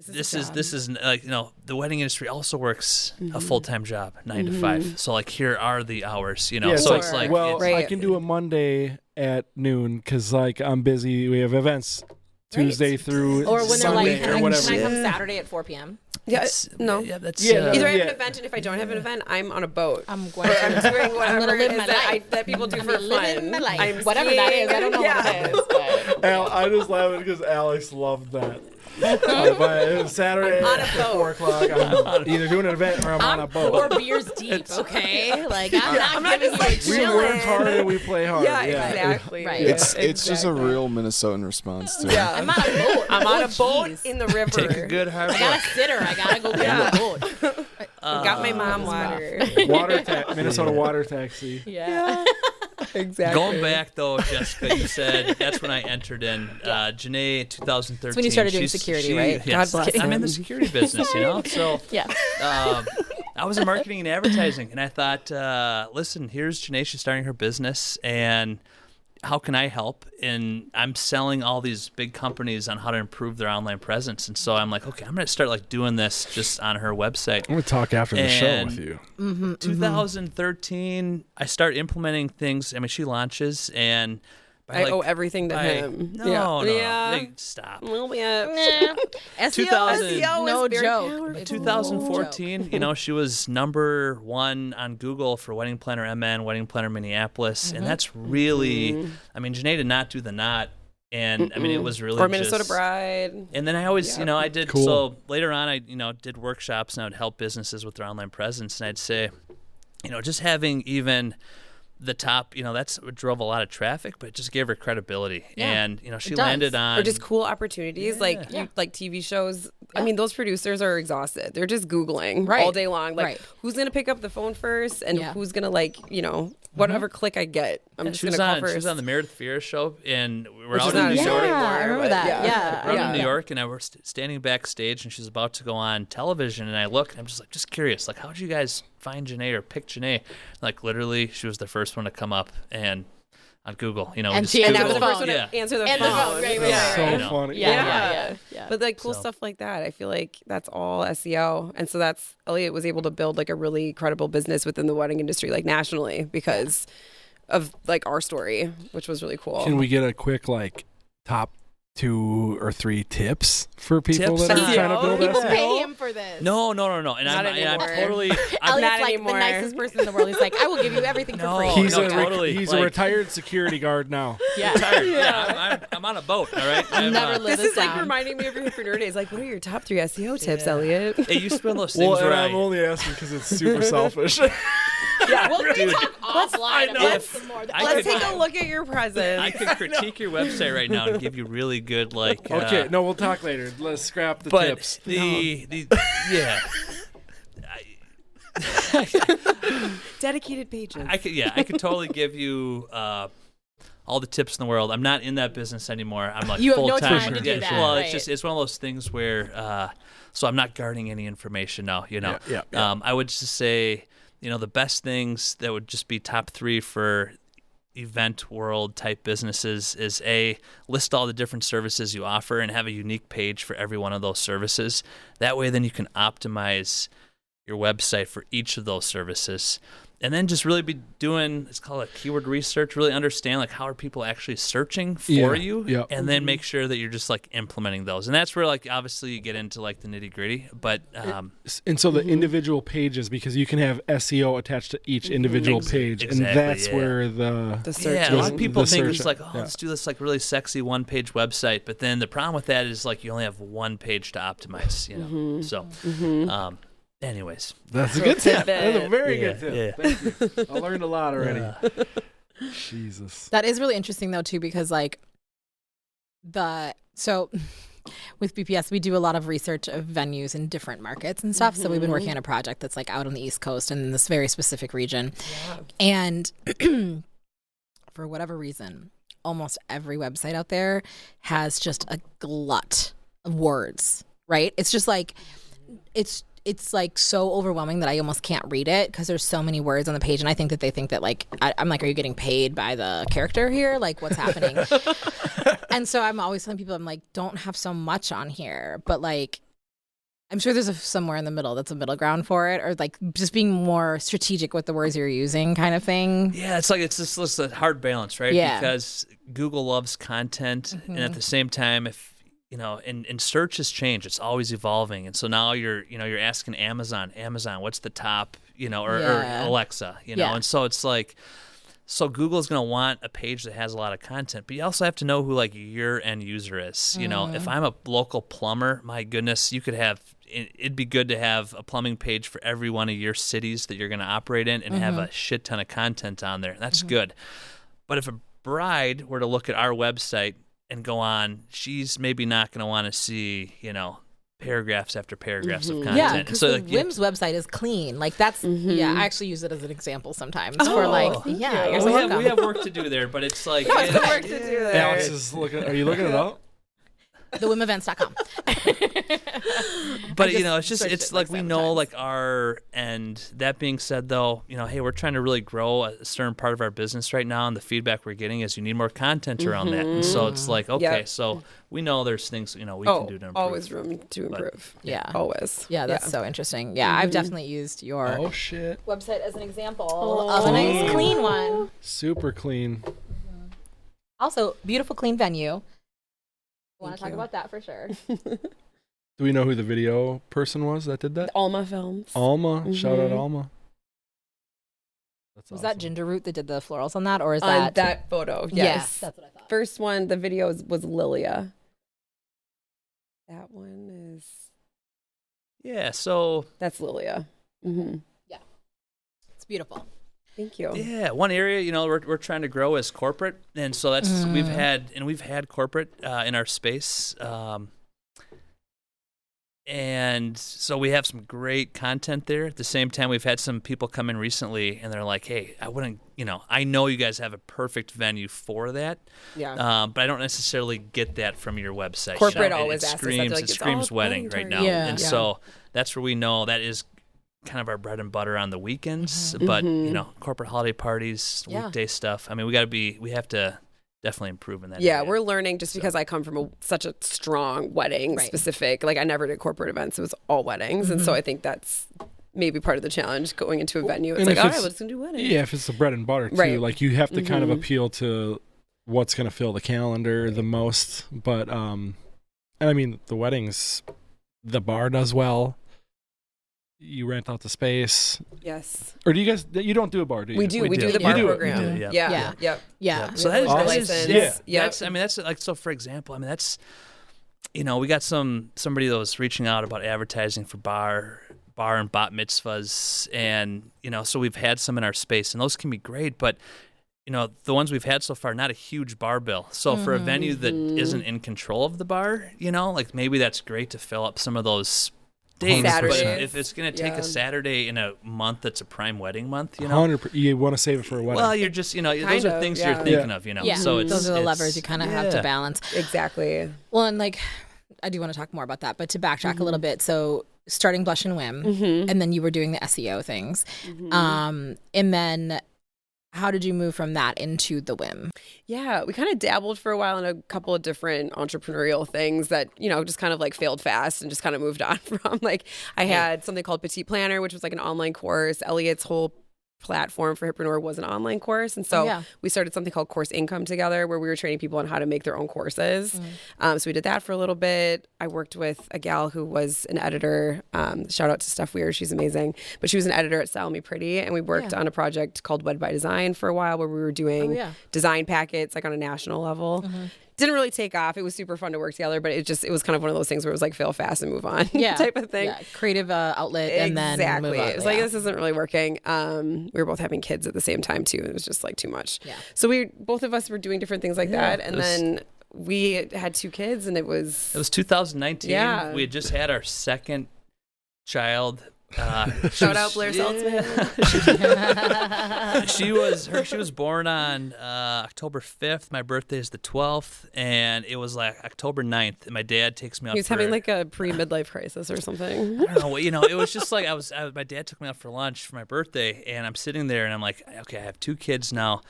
this is like, the wedding industry also works a full-time job, 9 to 5. So like, here are the hours, Yeah, so it's like, well, Right. I can do a Monday at noon because like I'm busy. We have events Tuesday through Or when they're Sunday like, or can whatever. I come Saturday at 4 p.m.? Yeah. that's, No. yeah, that's, Yeah, Either I have Yeah. an event, and if I don't have an event, I'm on a boat. I'm going Or I'm to. doing whatever gonna live it is my that, life. that people do I'm for living fun. my life. I'm Whatever that is, I don't know skiing. what it is. But Al, I just laugh because Alex loved that. If it's Saturday On a at boat. 4 o'clock, I'm either doing an event or I'm on a boat. 4 beers deep, okay? Like, I'm not giving just you like We a work hard and we play hard. Yeah, exactly. Right. It's just a real Minnesotan response to it. Yeah. I'm on a boat. I'm on a boat jeez. in the river. take a good hard I got look. a sitter. I gotta go get a boat. Got my mom water. Minnesota water taxi. Yeah. Exactly. Going back though, Jessica, you said that's when I entered in. Jennae in 2013. That's when you started doing security, right? Yes, God bless I'm in him. the security business, So Yeah. I was in marketing and advertising, and I thought, listen, here's Jennae. She's starting her business, and how can I help? And I'm selling all these big companies on how to improve their online presence. And so I'm like, okay, I'm going to start like doing this just on her website. I'm going to talk after the show And with you. 2013, I start implementing things. I mean, she launches, and I owe everything to him. No. Yeah. Hey, stop. A little bit. SEO, 2000 SEO no is very joke. powerful. It's 2014, you know, she was #1 on Google for Wedding Planner MN, Wedding Planner Minneapolis, and that's really, I mean, Jennae did not do the knot, and I mean, it was really Or Minnesota just, Bride. And then I always, you know, I did, Cool. so later on, I, you know, did workshops and I would help businesses with their online presence, and I'd say, you know, just having even the top, you know, that's what drove a lot of traffic, but it just gave her credibility. Yeah, And, you know, she does. landed on. Or just cool opportunities, like like TV shows. I mean, those producers are exhausted. They're just Googling all day long. Like, who's going to pick up the phone first and who's going to, like, you know, whatever click I get, I'm just going to call first. She was on the Meredith Vieira Show, and we were Which out is in not New a show York. anymore. I remember but that. We're out in New York, and I was standing backstage, and she's about to go on television, and I look, and I'm just curious, like, how did you guys find Jennae or pick Jennae? Like, literally, she was the first one to come up, and on Google, you know, And just she And answered I was the the first phone. one to answer the And phone. the phone, right, Yeah. So You know. funny. Yeah. But like cool So- stuff like that, I feel like that's all SEO, and so that's Elliot was able to build like a really credible business within the wedding industry, like nationally, because of like our story, which was really cool. Can we get a quick like top 2 or 3 tips for people Tips that on are trying to build People SEO? pay him for this. No. And Not I'm anymore. totally. Elliot's not like anymore. the nicest person in the world. He's like, I will give you everything No. for free. He's, No, a, totally. he's Like- a retired security guard now. Yeah. tired. Yeah, I'm on a boat. All right. I'm, Never live This is like down. reminding me of your entrepreneur days. Like, what are your top 3 SEO tips, Elliot? It used to be one of those things Well, and where I'm only asking because it's super selfish. We'll talk offline about some more. Let's take a look at your presents. I could critique your website right now and give you really good like. Okay, no, we'll talk later. Let's scrap the but tips. the yeah. Dedicated pages. I could totally give you all the tips in the world. I'm not in that business anymore. I'm like You have full no time. time to do Yeah, that, well, right. it's one of those things where so I'm not guarding any information now. You know, Yeah. I would just say, you know, the best things that would just be top 3 for event world type businesses is list all the different services you offer and have a unique page for every one of those services. That way, then you can optimize your website for each of those services. And then just really be doing, it's called a keyword research, really understand like how are people actually searching for you, Yep. and then make sure that you're just like implementing those. And that's where like obviously you get into like the nitty gritty, but And so the individual pages, because you can have SEO attached to each individual page, and exactly, that's yeah. where the search. yeah, a lot of people the think search- it's like, oh, yeah. let's do this like really sexy one-page website, but then the problem with that is like you only have one page to optimize, you know. So, anyways, That's a good tip. tidbit. That's a very Yeah, good tip. Thank you. I learned a lot already. Jesus. That is really interesting though too, because like so with BPS we do a lot of research of venues in different markets and stuff. So we've been working on a project that's like out on the East Coast and in this very specific region. And for whatever reason, almost every website out there has just a glut of words, right? It's just like it's like so overwhelming that I almost can't read it because there's so many words on the page. And I think that they think that like, I'm like, are you getting paid by the character here? Like what's happening? And so I'm always telling people, I'm like, don't have so much on here. But like, I'm sure there's somewhere in the middle that's a middle ground for it, or like just being more strategic with the words you're using kind of thing. yeah, it's like it's just a hard balance, right? Yeah. Because Google loves content, and at the same time, if you know, and search has changed. It's always evolving, and so now you're asking Amazon, what's the top, you know, or Yeah. Alexa, you know, Yeah. and so it's like, so Google's going to want a page that has a lot of content, but you also have to know who like your end user is. You know, if I'm a local plumber, my goodness, you could have. It'd be good to have a plumbing page for every one of your cities that you're going to operate in, and have a shit ton of content on there. That's good. But if a bride were to look at our website and go on, she's maybe not going to want to see, you know, paragraphs after paragraphs of content. Yeah, And because so, the like, Whim's website is clean. Like that's yeah. I actually use it as an example sometimes for like yeah. You're so we welcome. have work to do there, but it's like Work to do there. Alex is looking. Are you looking it up? thewhimevents.com. But you know, it's just searched it's it like like we 7 know times. like our end. That being said, though, you know, hey, we're trying to really grow a certain part of our business right now, and the feedback we're getting is you need more content around that. And so it's like, okay, Yep. so we know there's things we can do to improve. always room to improve. Yeah. Always. Yeah, that's so interesting. Yeah, I've definitely used your Oh shit! website as an example of a nice clean one. Super clean. Also, beautiful, clean venue. I want to talk you. about that for sure. Do we know who the video person was that did that? Alma Films. Alma. Shout out Alma. That's Was awesome. that Ginger Root that did the florals on that, or is On that that photo, Yeah, yes. that's what I thought. First one, the video was Lilia. That one is... Yeah, so That's Lilia. Mm-hmm. It's beautiful. Thank you. yeah, one area, you know, we're trying to grow is corporate, and so that's we've had corporate in our space, and so we have some great content there. At the same time, we've had some people come in recently, and they're like, "Hey, I know you guys have a perfect venue for that, Yeah. but I don't necessarily get that from your website." Corporate You know, always it asks us that. They're screams, like, it it's screams all wedding wedding right now, Yeah. and Yeah. so that's where we know that is kind of our bread and butter on the weekends. But you know, corporate holiday parties, Yeah. weekday stuff. I mean, we have to definitely improve in that. Yeah, area. we're learning just because I come from such a strong wedding Right. specific. Like I never did corporate events. It was all weddings. And so I think that's maybe part of the challenge going into a venue. It's And like, if all it's- right, let's do weddings. Yeah, if it's the bread and butter too, Right. like you have to kind of appeal to what's going to fill the calendar the most. But and I mean the weddings, the bar does well. You rent out the space, Yes. or do you guys? You don't do a bar, do you? We do. We do do. the You bar do. program. You do, yeah. Yeah. Yeah. Yep. Yeah. So that is, Awesome. license. Yeah. Yep. That's like, so for example, that's, you know, we got somebody that was reaching out about advertising for bar and bat mitzvahs, and you know, so we've had some in our space, and those can be great, but you know, the ones we've had so far, not a huge bar bill. So for a venue that isn't in control of the bar, you know, like maybe that's great to fill up some of those days. But Saturdays. if it's going to take Yeah. a Saturday in a month that's a prime wedding month, you know, 100%. You want to save it for a wedding. well, you're just, you know, those Kind are of, things yeah. you're thinking of, you know. Yeah. So it's, those are the it's- levers you kind of have to yeah. balance. Exactly. Well, and like, I do want to talk more about that, but to backtrack a little bit. So starting Blush and Whim, and then you were doing the SEO things. And then how did you move from that into the Whim? Yeah, we kind of dabbled for a while in a couple of different entrepreneurial things that, you know, just kind of like failed fast and just kind of moved on from. Like I had something called Petite Planner, which was like an online course. Elliot's whole platform for Hippreneur was an online course. And so we started something called Course Income together where we were training people on how to make their own courses. So we did that for a little bit. I worked with a gal who was an editor. Shout out to Steph Weir. She's amazing. But she was an editor at Style Me Pretty. And we worked on a project called Wed by Design for a while where we were doing design packets like on a national level. Didn't really take off. It was super fun to work together, but it was kind of one of those things where it was like fail fast and move on type of thing. Yeah, creative outlet and then move on. It was like, this isn't really working. We were both having kids at the same time too. It was just like too much. Yeah. So both of us were doing different things like that. And then we had 2 kids and it was 2019. Yeah. We had just had our second child. shout out Blair Saltzman. She was born on October 5th. My birthday is the 12th, and it was like October 9th. And my dad takes me out. He was having like a pre-midlife crisis or something. I don't know. You know, it was just like my dad took me out for lunch for my birthday, and I'm sitting there, and I'm like, okay, I have 2 kids now,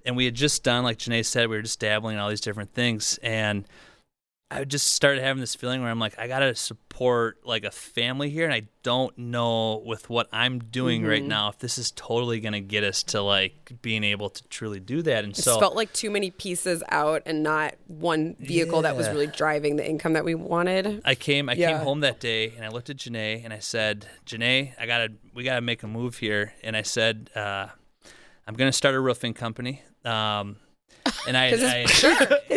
and we had just done, like Jennae said, we were just dabbling in all these different things, and I just started having this feeling where I'm like, I gotta support like a family here, and I don't know with what I'm doing right now if this is totally gonna get us to like being able to truly do that. And It so felt like too many pieces out and not one vehicle that was really driving the income that we wanted. I came home that day, and I looked at Jennae and I said, Jennae, we gotta make a move here. And I said, I'm gonna start a roofing company. And His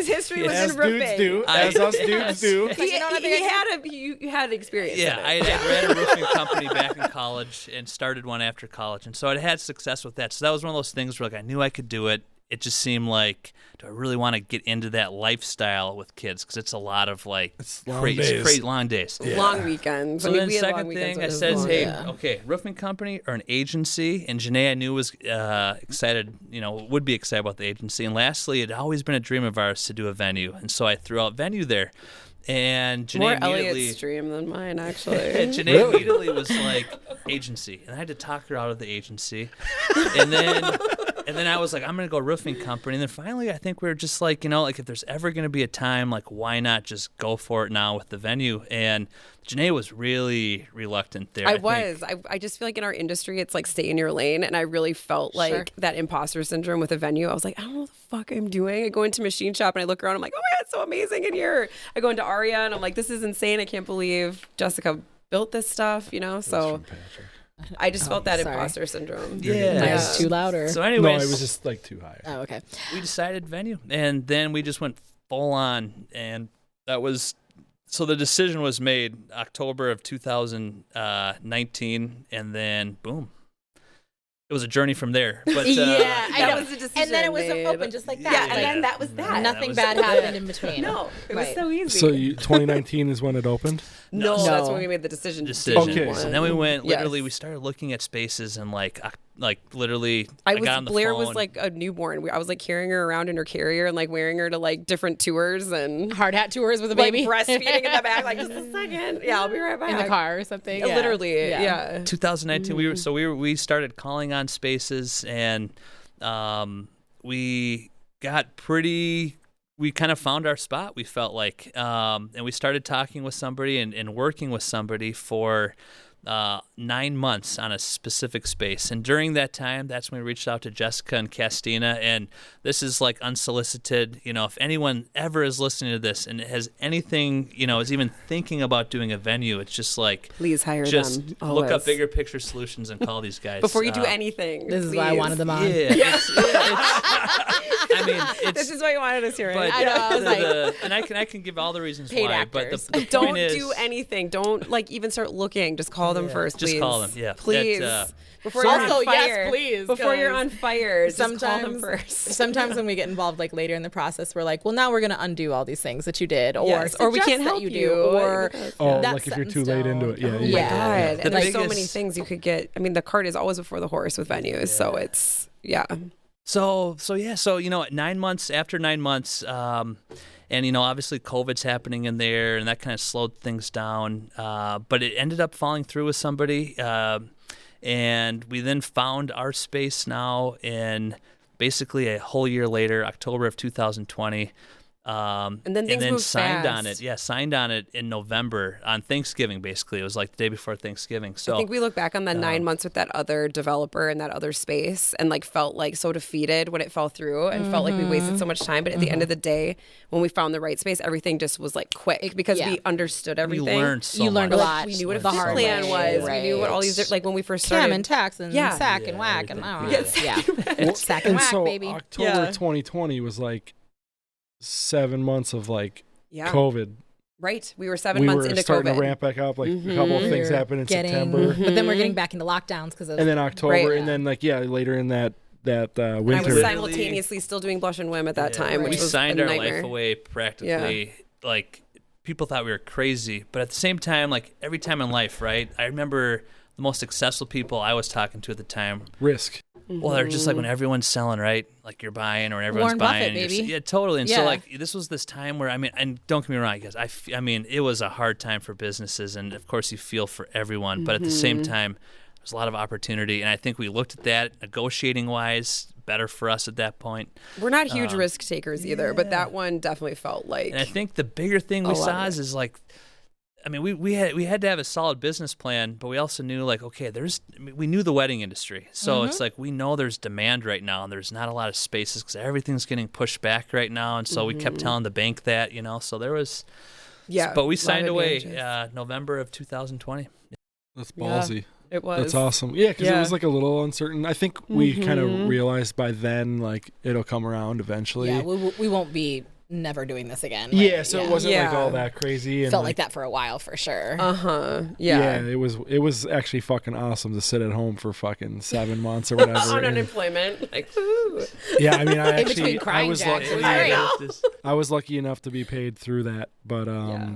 history was as in roofing. dudes do, as us dudes do. You had experience. Yeah, in it. I ran a roofing company back in college and started one after college, and so I had success with that. So that was one of those things where like I knew I could do it. It just seemed like, do I really want to get into that lifestyle with kids? Because it's a lot of like crazy long days. Long weekends. So I mean, then we had long second weekends thing, I with said, those. hey, Yeah. okay, roofing company or an agency? And Jennae, I knew was excited, would be excited about the agency. And lastly, it had always been a dream of ours to do a venue. And so I threw out venue there. And Jennae More immediately... Elliot's dream than mine, actually. Jennae immediately was like, agency. And I had to talk her out of the agency. And And then I was like, I'm going to go roofing company. And then finally, I think we were just like, like if there's ever going to be a time, like why not just go for it now with the venue? And Jennae was really reluctant there. I just feel like in our industry, it's like stay in your lane. And I really felt like that imposter syndrome with a venue. I was like, I don't know what the fuck I'm doing. I go into Machine Shop and I look around. I'm like, oh my God, it's so amazing in here. I go into Aria and I'm like, this is insane. I can't believe Jessica built this stuff, So I just felt that imposter syndrome. Yeah. I was too loud or... So anyways. No, it was just like too high. Oh, okay. We decided venue. And then we just went full on. And that was... So the decision was made October of 2019, and then boom. It was a journey from there. But that was the decision. And then it was open just like that. Yeah, and then that was that. Nothing bad happened in between. No, it was so easy. So 2019 is when it opened? No, that's when we made the decision. Okay. And then we went, literally, we started looking at spaces and like literally, got on the Blair phone. was like a newborn. I was like carrying her around in her carrier and like wearing her to like different tours and hard hat tours with a like baby. breastfeeding in the back, like just a second. Yeah, I'll be right back. In the car or something. Literally, yeah. 2019, we started calling on spaces, and we got pretty. We kind of found our spot, we felt like, and we started talking with somebody and working with somebody for 9 months on a specific space. And during that time, that's when we reached out to Jessica and Castina. And this is like unsolicited. If anyone ever is listening to this and has anything, is even thinking about doing a venue, it's just like, please hire just them. Look up Bigger Picture Solutions and call these guys. Before you do anything. This is why I wanted them on. Yeah. This is what you wanted us here. But I know, I was and I can give all the reasons paid why. actors. But the don't point is, do anything. Don't even start looking. Just call them first, please. Just call them, yeah. Please. Before Also, you're on fire. yes, please. Before you're on fire, just call them Sometimes, first. sometimes when we get involved, like later in the process, we're like, well, now we're going to undo all these things that you did, or Yes, or we suggest can't that help you you, do. or Oh, that's like if you're set too in late stone. into it. Yeah. Oh my Yeah. God. The And there's so biggest- many things you could get. I mean, the cart is always before the horse with venues. So it's, So 9 months, after 9 months, and obviously COVID's happening in there, and that kind of slowed things down. But it ended up falling through with somebody, and we then found our space now in basically a whole year later, October of 2020. And then things moved signed fast. on it. Yeah, signed on it in November on Thanksgiving. Basically, it was like the day before Thanksgiving. So I think we look back on the 9 months with that other developer and that other space and like felt like so defeated when it fell through and felt like we wasted so much time. But at the end of the day, when we found the right space, everything just was like quick because we understood everything. we learned so You learned much. a lot. We knew what a the fit hard plan way, was. right. We knew what all these like when we first started. Cam and tax and sack and whack and Yeah, sack and And whack, so baby. October 2020 was like 7 months of like Yeah. COVID. Right. We were 7 We months were into starting COVID. to ramp back up. Like a couple of things happened in September, But then we're getting back into lockdowns because of and then October, Right. and then later in that I winter. was simultaneously still doing Blush and Whim at that time, which We was signed a our nightmare. life away practically. Like people thought we were crazy, but at the same time, like every time in life, right? I remember the most successful people I was talking to at the time. Risk. Well, they're just like when everyone's selling, right? Like you're buying or everyone's Warren buying. Buffett, and you're- baby. Yeah, totally. And so Yeah. like this was this time where and don't get me wrong, guys. I mean, it was a hard time for businesses, and of course you feel for everyone, but at the same time, there's a lot of opportunity, and I think we looked at that negotiating wise, better for us at that point. We're not huge risk takers either, but that one definitely felt like. And I think the bigger thing we saw is like, I mean, we had to have a solid business plan, but we also knew like, okay, we knew the wedding industry, so it's like we know there's demand right now, and there's not a lot of spaces because everything's getting pushed back right now, and so we kept telling the bank that, so there was, but we signed away November of 2020. That's ballsy. It was. That's awesome. Yeah, because it was like a little uncertain. I think we kind of realized by then like it'll come around eventually. Yeah, we won't be never doing this again. Yeah, so it wasn't like Yeah. all that crazy. And Felt like that for a while for sure. Yeah. it was actually fucking awesome to sit at home for fucking 7 months or whatever. On and- unemployment. Like, woo. yeah, I mean, I In between actually crying jacks, it was great. I was lucky enough to be paid through that, but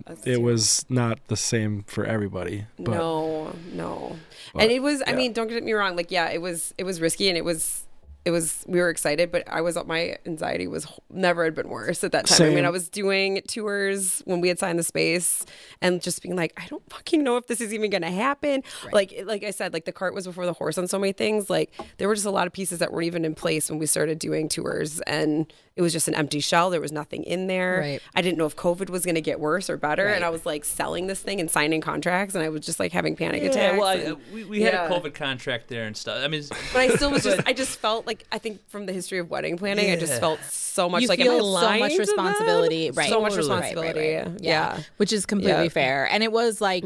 that's it was not the same for everybody. But No. And it was, I mean, don't get me wrong. Like, yeah, it was risky and it was we were excited, but my anxiety was never had been worse at that time. Same. I mean, I was doing tours when we had signed the space and just being like, I don't fucking know if this is even going to happen. Right. Like I said, like the cart was before the horse on so many things. Like there were just a lot of pieces that weren't even in place when we started doing tours, and it was just an empty shell. There was nothing in there. Right. I didn't know if COVID was going to get worse or better. Right. And I was like selling this thing and signing contracts, and I was just like having panic attacks. Yeah, well, and, we had a COVID contract there and stuff. I mean, but I still was I just felt like, I think from the history of wedding planning, I just felt so much You like, feel am I so lying much to responsibility, them? right? So much Totally. responsibility. Right. Yeah. Which is completely Yeah. fair. And it was like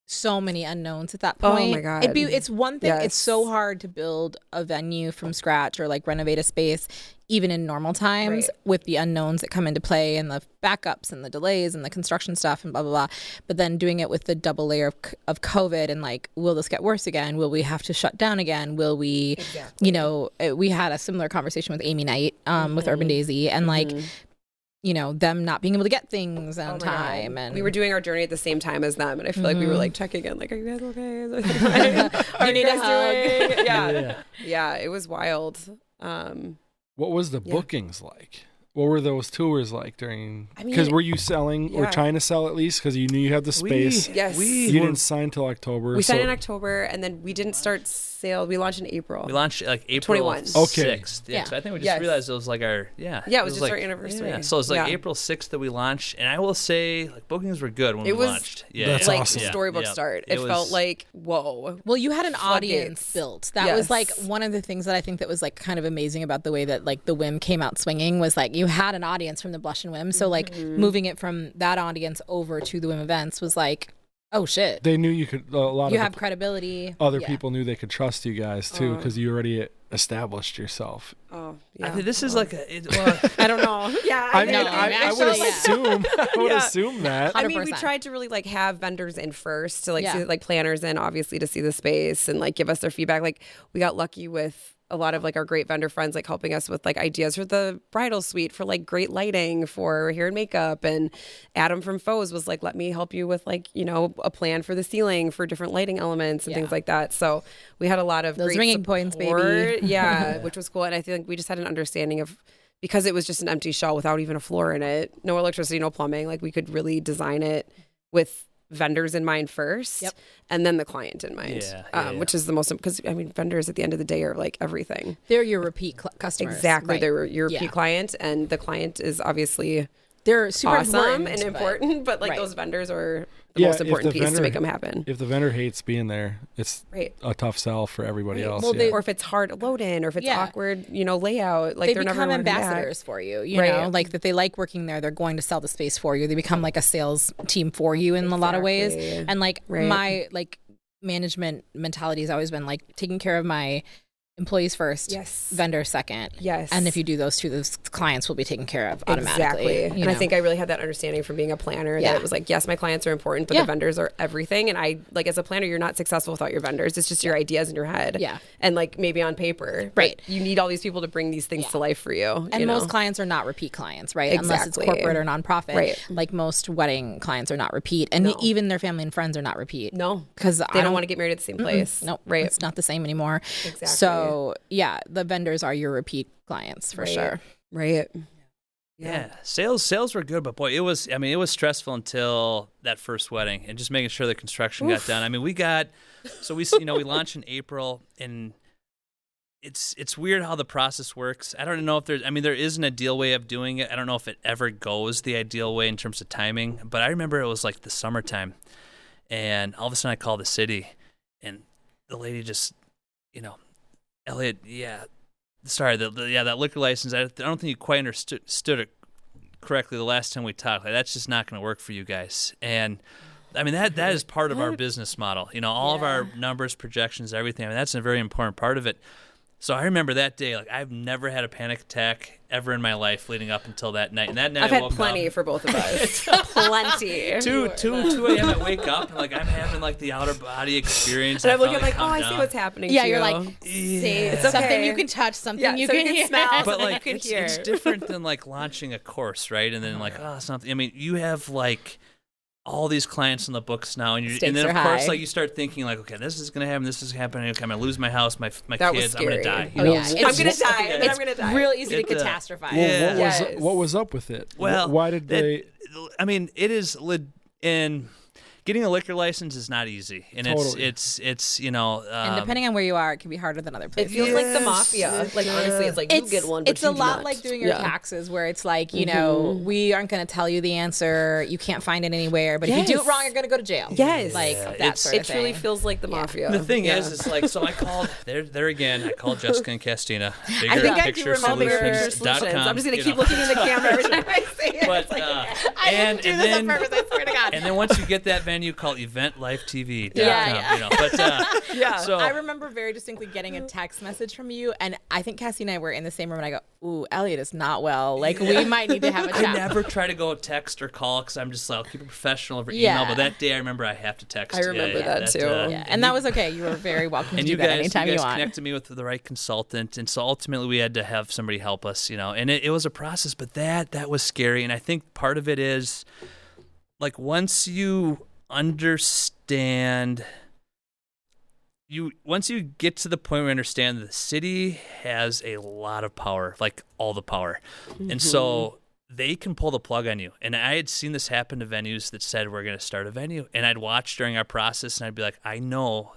so many unknowns at that point. Oh my God. It's one thing. Yes. It's so hard to build a venue from scratch or like renovate a space, even in normal times, Right. with the unknowns that come into play and the backups and the delays and the construction stuff and blah, blah, blah. But then doing it with the double layer of COVID and like, will this get worse again? Will we have to shut down again? Will we, you know, we had a similar conversation with Amy Knight with Urban Daisy and like, you know, them not being able to get things on time. And we were doing our journey at the same time as them, and I feel like we were like checking in, like, are you guys okay? Are You need a guys hug. doing? Yeah, it was wild. What was the bookings like? What were those tours like during? I mean, Because were you selling or yeah. trying to sell at least? Because you knew you had the space. Yes. You didn't sign till October. We signed in October, and then we didn't start sales. We launched in April. we launched like April 21. 6th. Yeah. So I think we just Yes. realized it was like our Yeah, it was just like, our anniversary. Yeah. So it was like Yeah. April 6th that we launched, and I will say like bookings were good when It we was launched. That's like awesome. storybook Yeah. start. It It, was- felt like, whoa. Well, you had an audience Floodgates. built. That was Yes. like one of the things that I think that was like kind of amazing about the way that like the Whim came out swinging was like you had an audience from the Blush and Whim. So like moving it from that audience over to the Whim events was like, oh shit. They knew you could. A lot You of have credibility. other Yeah. people knew they could trust you guys too because you already established yourself. Oh, I yeah. think this is like well, I don't know. Yeah, I mean, know. I would Actually, yeah. assume. I would Yeah. assume that. I mean, we 100%. tried to really like have vendors in first to like Yeah. see like planners in, obviously, to see the space and like give us their feedback. Like we got lucky with a lot of like our great vendor friends like helping us with like ideas for the bridal suite, for like great lighting, for hair and makeup. And Adam from Foes was like, let me help you with like, you know, a plan for the ceiling for different lighting elements and Yeah. things like that. So we had a lot of Those great ringing points, baby. support. Yeah, which was cool. And I think we just had an understanding of, because it was just an empty shell without even a floor in it, no electricity, no plumbing, like we could really design it with vendors in mind first, Yep. and then the client in mind, Yeah. which is the most, because I mean, vendors at the end of the day are like everything. They're your repeat customers. Exactly. Right. They're your repeat Yeah. client, and the client is obviously They're super awesome important, and but- important, but like right. those vendors are the Yeah, most if important the piece to vendor- make them happen. If the vendor hates being there, it's Right. a tough sell for everybody else. Well, yeah. Or if it's hard load in, or if it's Yeah. awkward, you know, layout, like They they're never become gonna come back. ambassadors for you, you Right. know, like that they like working there. They're going to sell the space for you. They become like a sales team for you in a lot of ways. Exactly. And like Right. my like management mentality has always been like taking care of my employees first, Yes. vendors second. Yes. And if you do those two, those clients will be taken care of automatically. Exactly. you And I know? think I really had that understanding from being a planner Yeah. that it was like, yes, my clients are important, but Yeah. the vendors are everything. And I, like, as a planner, you're not successful without your vendors. It's just your ideas in your head. Yeah. And like maybe on paper. But Right. you need all these people to bring these things Yeah. to life for you. And you most know? clients are not repeat clients, right? Unless it's Exactly. corporate or nonprofit. Right. Like most wedding clients are not repeat. And No. even their family and friends are not repeat. No. Because They don't want to get married at the same place. Nope. Right. It's not the same anymore. Exactly. So yeah, the vendors are your repeat clients for Right. sure. Right. yeah. Sales were good, but boy, it was stressful until that first wedding and just making sure the construction got done. I mean, we launched in April, and it's weird how the process works. I don't know if there is an ideal way of doing it. I don't know if it ever goes the ideal way in terms of timing, but I remember it was like the summertime, and all of a sudden I call the city, and the lady just, Elliot, that liquor license, I don't think you quite understood it correctly the last time we talked. Like, that's just not going to work for you guys. And I mean, that is part of our business model. All of our numbers, projections, everything. I mean, that's a very important part of it. So I remember that day, like, I've never had a panic attack ever in my life leading up until that night. And that night I've I had woke plenty up. for both of us. Plenty. 2 a.m. I wake up, and like I'm having like the outer body experience. And I'm looking finally like, calm I down. see what's happening. Yeah, to you're you. like, say It's something okay. you can touch, something Yeah, you so can you can hear. smell. But something like you can hear. it's different than like launching a course, right? And then like something. I mean, you have like all these clients on the books now, and Stakes then are of course high. like you start thinking like, okay, this is gonna happen, this is happening, okay, I'm gonna lose my house, my That was kids, I'm gonna scary. die. Oh, yeah. I'm gonna die, and then I'm gonna die. Real easy to It, catastrophize. yeah. Yes. What was up with it? Well, Why did they? I mean, it is and getting a liquor license is not easy, and Totally. it's you know, And depending on where you are, it can be harder than other It places. feels like the mafia. Like honestly, it's like you get one, but it's you a do lot not. like doing your Yeah. taxes, where it's like, you know, we aren't going to tell you the answer. You can't find it anywhere. But if you do it Yes. wrong, you're going to go to jail. Yes. Like Yeah, that it's- sort of It truly thing. feels like the mafia. the thing Yeah. is, it's like, so I called there again. I called Jessica and Castina. I think I do remember Bigger Solutions. Solutions.com, I'm just gonna you keep know. looking in the camera every time I say it. But It's like, I and didn't do this on then purpose, I swear to God. and then once you get that venue, call EventLifeTV.com. Yeah. You know, but yeah. so I remember very distinctly getting a text message from you, and I think Cassie and I were in the same room, and I go, ooh, Elliot is not well. Like, we might need to have a I chat. never try to go text or call because I'm just like, I'll keep it professional over Yeah. email. But that day, I remember I have to text. I remember that too. Yeah, and that was okay. You were very welcome to And do you that guys, anytime you you guys want. connected me with the right consultant, and so ultimately we had to have somebody help us, you know. And it was a process, but that was scary. And I think part of it is, like, once you understand, once you get to the point where you understand that the city has a lot of power, like all the power, and so they can pull the plug on you. And I had seen this happen to venues that said we're going to start a venue, and I'd watch during our process, and I'd be like, I know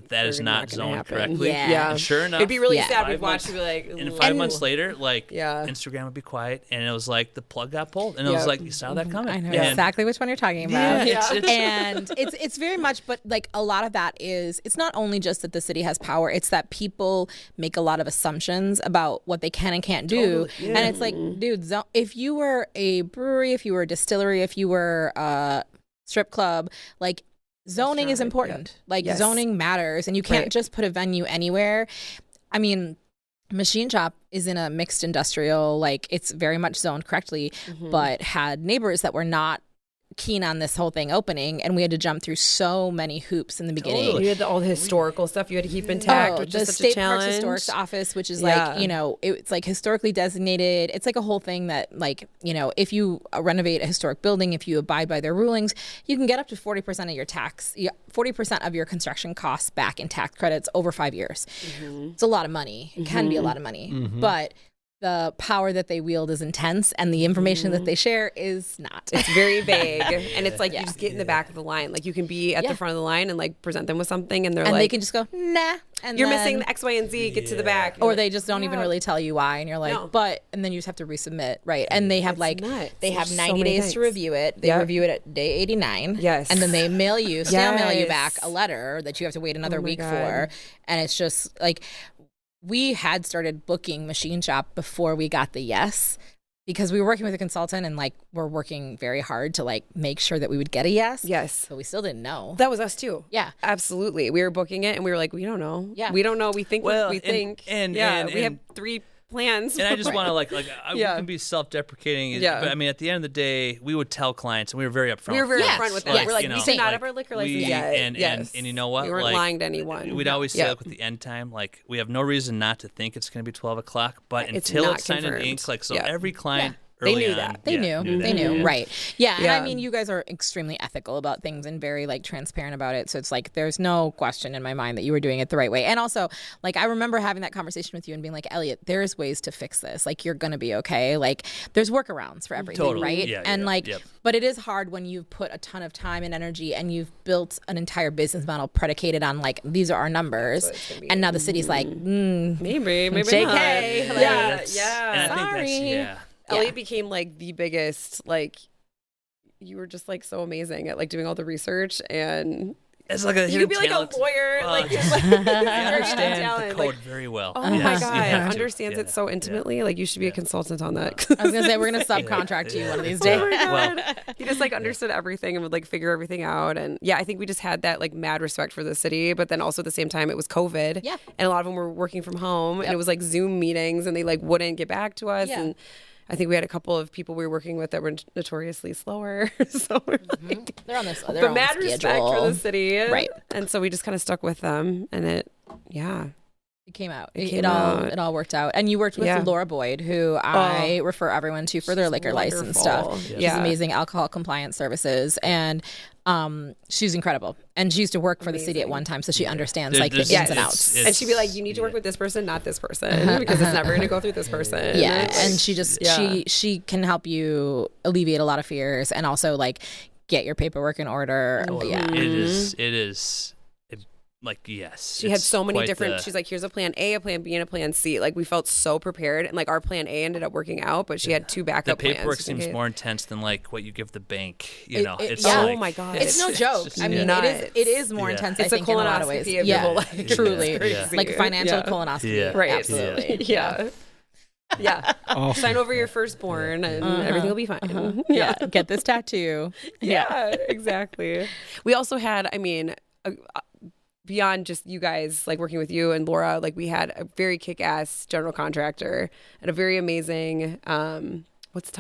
that is not not gonna zoned happen. correctly. Yeah. Yeah. And sure enough, It'd be really Yeah. sad. 5 We'd watch months- and be like, and ooh. 5 months later, like, Yeah. Instagram would be quiet, and it was like the plug got pulled, and it was Yep. like, you saw that coming. I know And- exactly which one you're talking Yeah, about. it's- And it's very much, but like a lot of that is, it's not only just that the city has power, it's that people make a lot of assumptions about what they can and can't do. And it's like, dude, if you were a brewery, if you were a distillery, if you were a strip club, like, zoning is Restaurant, important. Like, Yes. zoning matters, and you can't Right. just put a venue anywhere. I mean, Machine Shop is in a mixed industrial, like, it's very much zoned correctly, but had neighbors that were not keen on this whole thing opening, and we had to jump through so many hoops in the beginning. You had all the historical stuff you had to keep intact, which the is such a State Parks challenge. Historic Office, which is Yeah. like, you know, it's like historically designated. It's like a whole thing that, like, you know, if you renovate a historic building, if you abide by their rulings, you can get up to 40% of your 40% of your construction costs back in tax credits over 5 years. It's a lot of money. It can be a lot of money, but the power that they wield is intense, and the information that they share is not. It's very vague, and it's like Yeah. you just get in the back of the line. Like you can be at Yeah. the front of the line and like present them with something, and they're and like, they can just go, nah. And "You're then- missing the X, Y, and Z. Get to the back." or they just don't even Yeah. really tell you why, and you're like, No. but, and then you just have to resubmit, right? And they have It's like, nuts. they have There's 90 so many days things. to review it. They Yep. review it at day 89. Yes. And then they mail you, still mail you Yes. back a letter that you have to wait another Oh my week God. for. And it's just like, we had started booking Machine Shop before we got the yes, because we were working with a consultant, and like, we're working very hard to like make sure that we would get a yes. Yes. But we still didn't know. That was us too. Yeah. Absolutely. We were booking it and we were like, we don't know. Yeah. We don't know. We think Well, we and- think. and- yeah. and- we have and- 3 plans. And I just want to we Yeah. can be self-deprecating, Yeah. but I mean, at the end of the day, we would tell clients, and we were very upfront. we were very Yes. upfront with that. Yes. We're like, You know, we cannot like, have our liquor we- license yet. and- yes. and you know what? We weren't Like, lying to anyone. We'd always say, Yeah. like, with the end time, like, we have no reason not to think it's going to be 12 o'clock, but It's until not it's signed in confirmed. ink, like, so Yeah. every client They early knew on, that. They yeah, knew. They that. knew. Right. Yeah. And I Yeah. mean, you guys are extremely ethical about things and very like transparent about it. So it's like, there's no question in my mind that you were doing it the right way. And also, like, I remember having that conversation with you and being like, Elliot, there's ways to fix this. Like, you're going to be okay. Like, there's workarounds for everything. Totally. Right. Yeah, and yeah, like, yep. but it is hard when you've put a ton of time and energy and you've built an entire business model predicated on like, these are our numbers. And now the city's like, Maybe JK, not. like- yeah, That's- yeah. And I think that's, Sorry. yeah. Elliot became like the biggest, like, you were just like so amazing at like doing all the research, and It's like a you hidden could be like talent. a lawyer, Well, like, just- just, like I very understand the talented, code like, very well. oh my Yes, God, you have to. understands it so intimately. Like, you should be a consultant on that. I was going to say, we're going to subcontract you one of these days. Well, He just like understood everything and would like figure everything out. And yeah, I think we just had that like mad respect for the city, but then also at the same time it was COVID. Yeah. And a lot of them were working from home, and it was like Zoom meetings, and they like wouldn't get back to us. Yeah. And I think we had a couple of people we were working with that were notoriously slower. So we're like, They're on this. They're but on mad the respect schedule. for the city. Right. And so we just kind of stuck with them, and it, yeah. It came out. It came It out. all worked out. And you worked with Yeah. Laura Boyd, who I refer everyone to for their liquor license wonderful. stuff. Yeah. She's amazing, alcohol compliance services, and she's incredible. And she used to work for the city at one time, so she understands like the ins and outs. And she'd be like, you need to work with this person, not this person, because it's never going to go through this person. Yeah, and she just she can help you alleviate a lot of fears and also like get your paperwork in order. Yeah, It is. Like, yes. She had so many quite different, the- she's like, here's a plan A, a plan B, and a plan C. Like, we felt so prepared. And like, our plan A ended up working out, but she had two the backup plans. paperwork just in seems case. more intense than like what you give the bank. You know, it's yeah. like, Oh my God. it's no joke. just- I mean, nuts. it is more intense. It's I a think in a lot of ways. colonoscopy of your whole life. Truly, Yeah. like financial Yeah. colonoscopy. Yeah. Right. Absolutely. Yeah. Yeah. Awesome. Sign over your firstborn and everything will be fine. Yeah, get this tattoo. Yeah, exactly. We also had, I mean, beyond just you guys, like working with you and Laura, like we had a very kick-ass general contractor and a very amazing, what's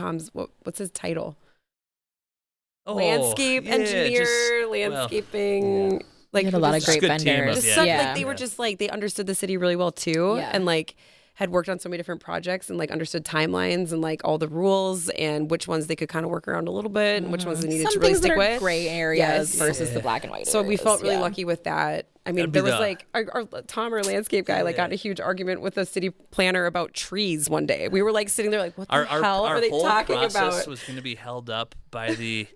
his title? Oh, Landscape yeah, engineer, landscaping. Like We had a lot of just great good team of- vendors. just Yeah. such, like they were just like they understood the city really well too, Yeah. and like had worked on so many different projects and like understood timelines and like all the rules and which ones they could kind of work around a little bit and which ones they needed Some to really things that stick are with. gray areas Yes. versus the black and white. So we felt really areas. lucky with that. I mean, That'd be there was the- like our Tom, our landscape guy, like got in a huge argument with a city planner about trees one day. We were like sitting there like, what the Our hell are they whole talking process about? was going to be held up by the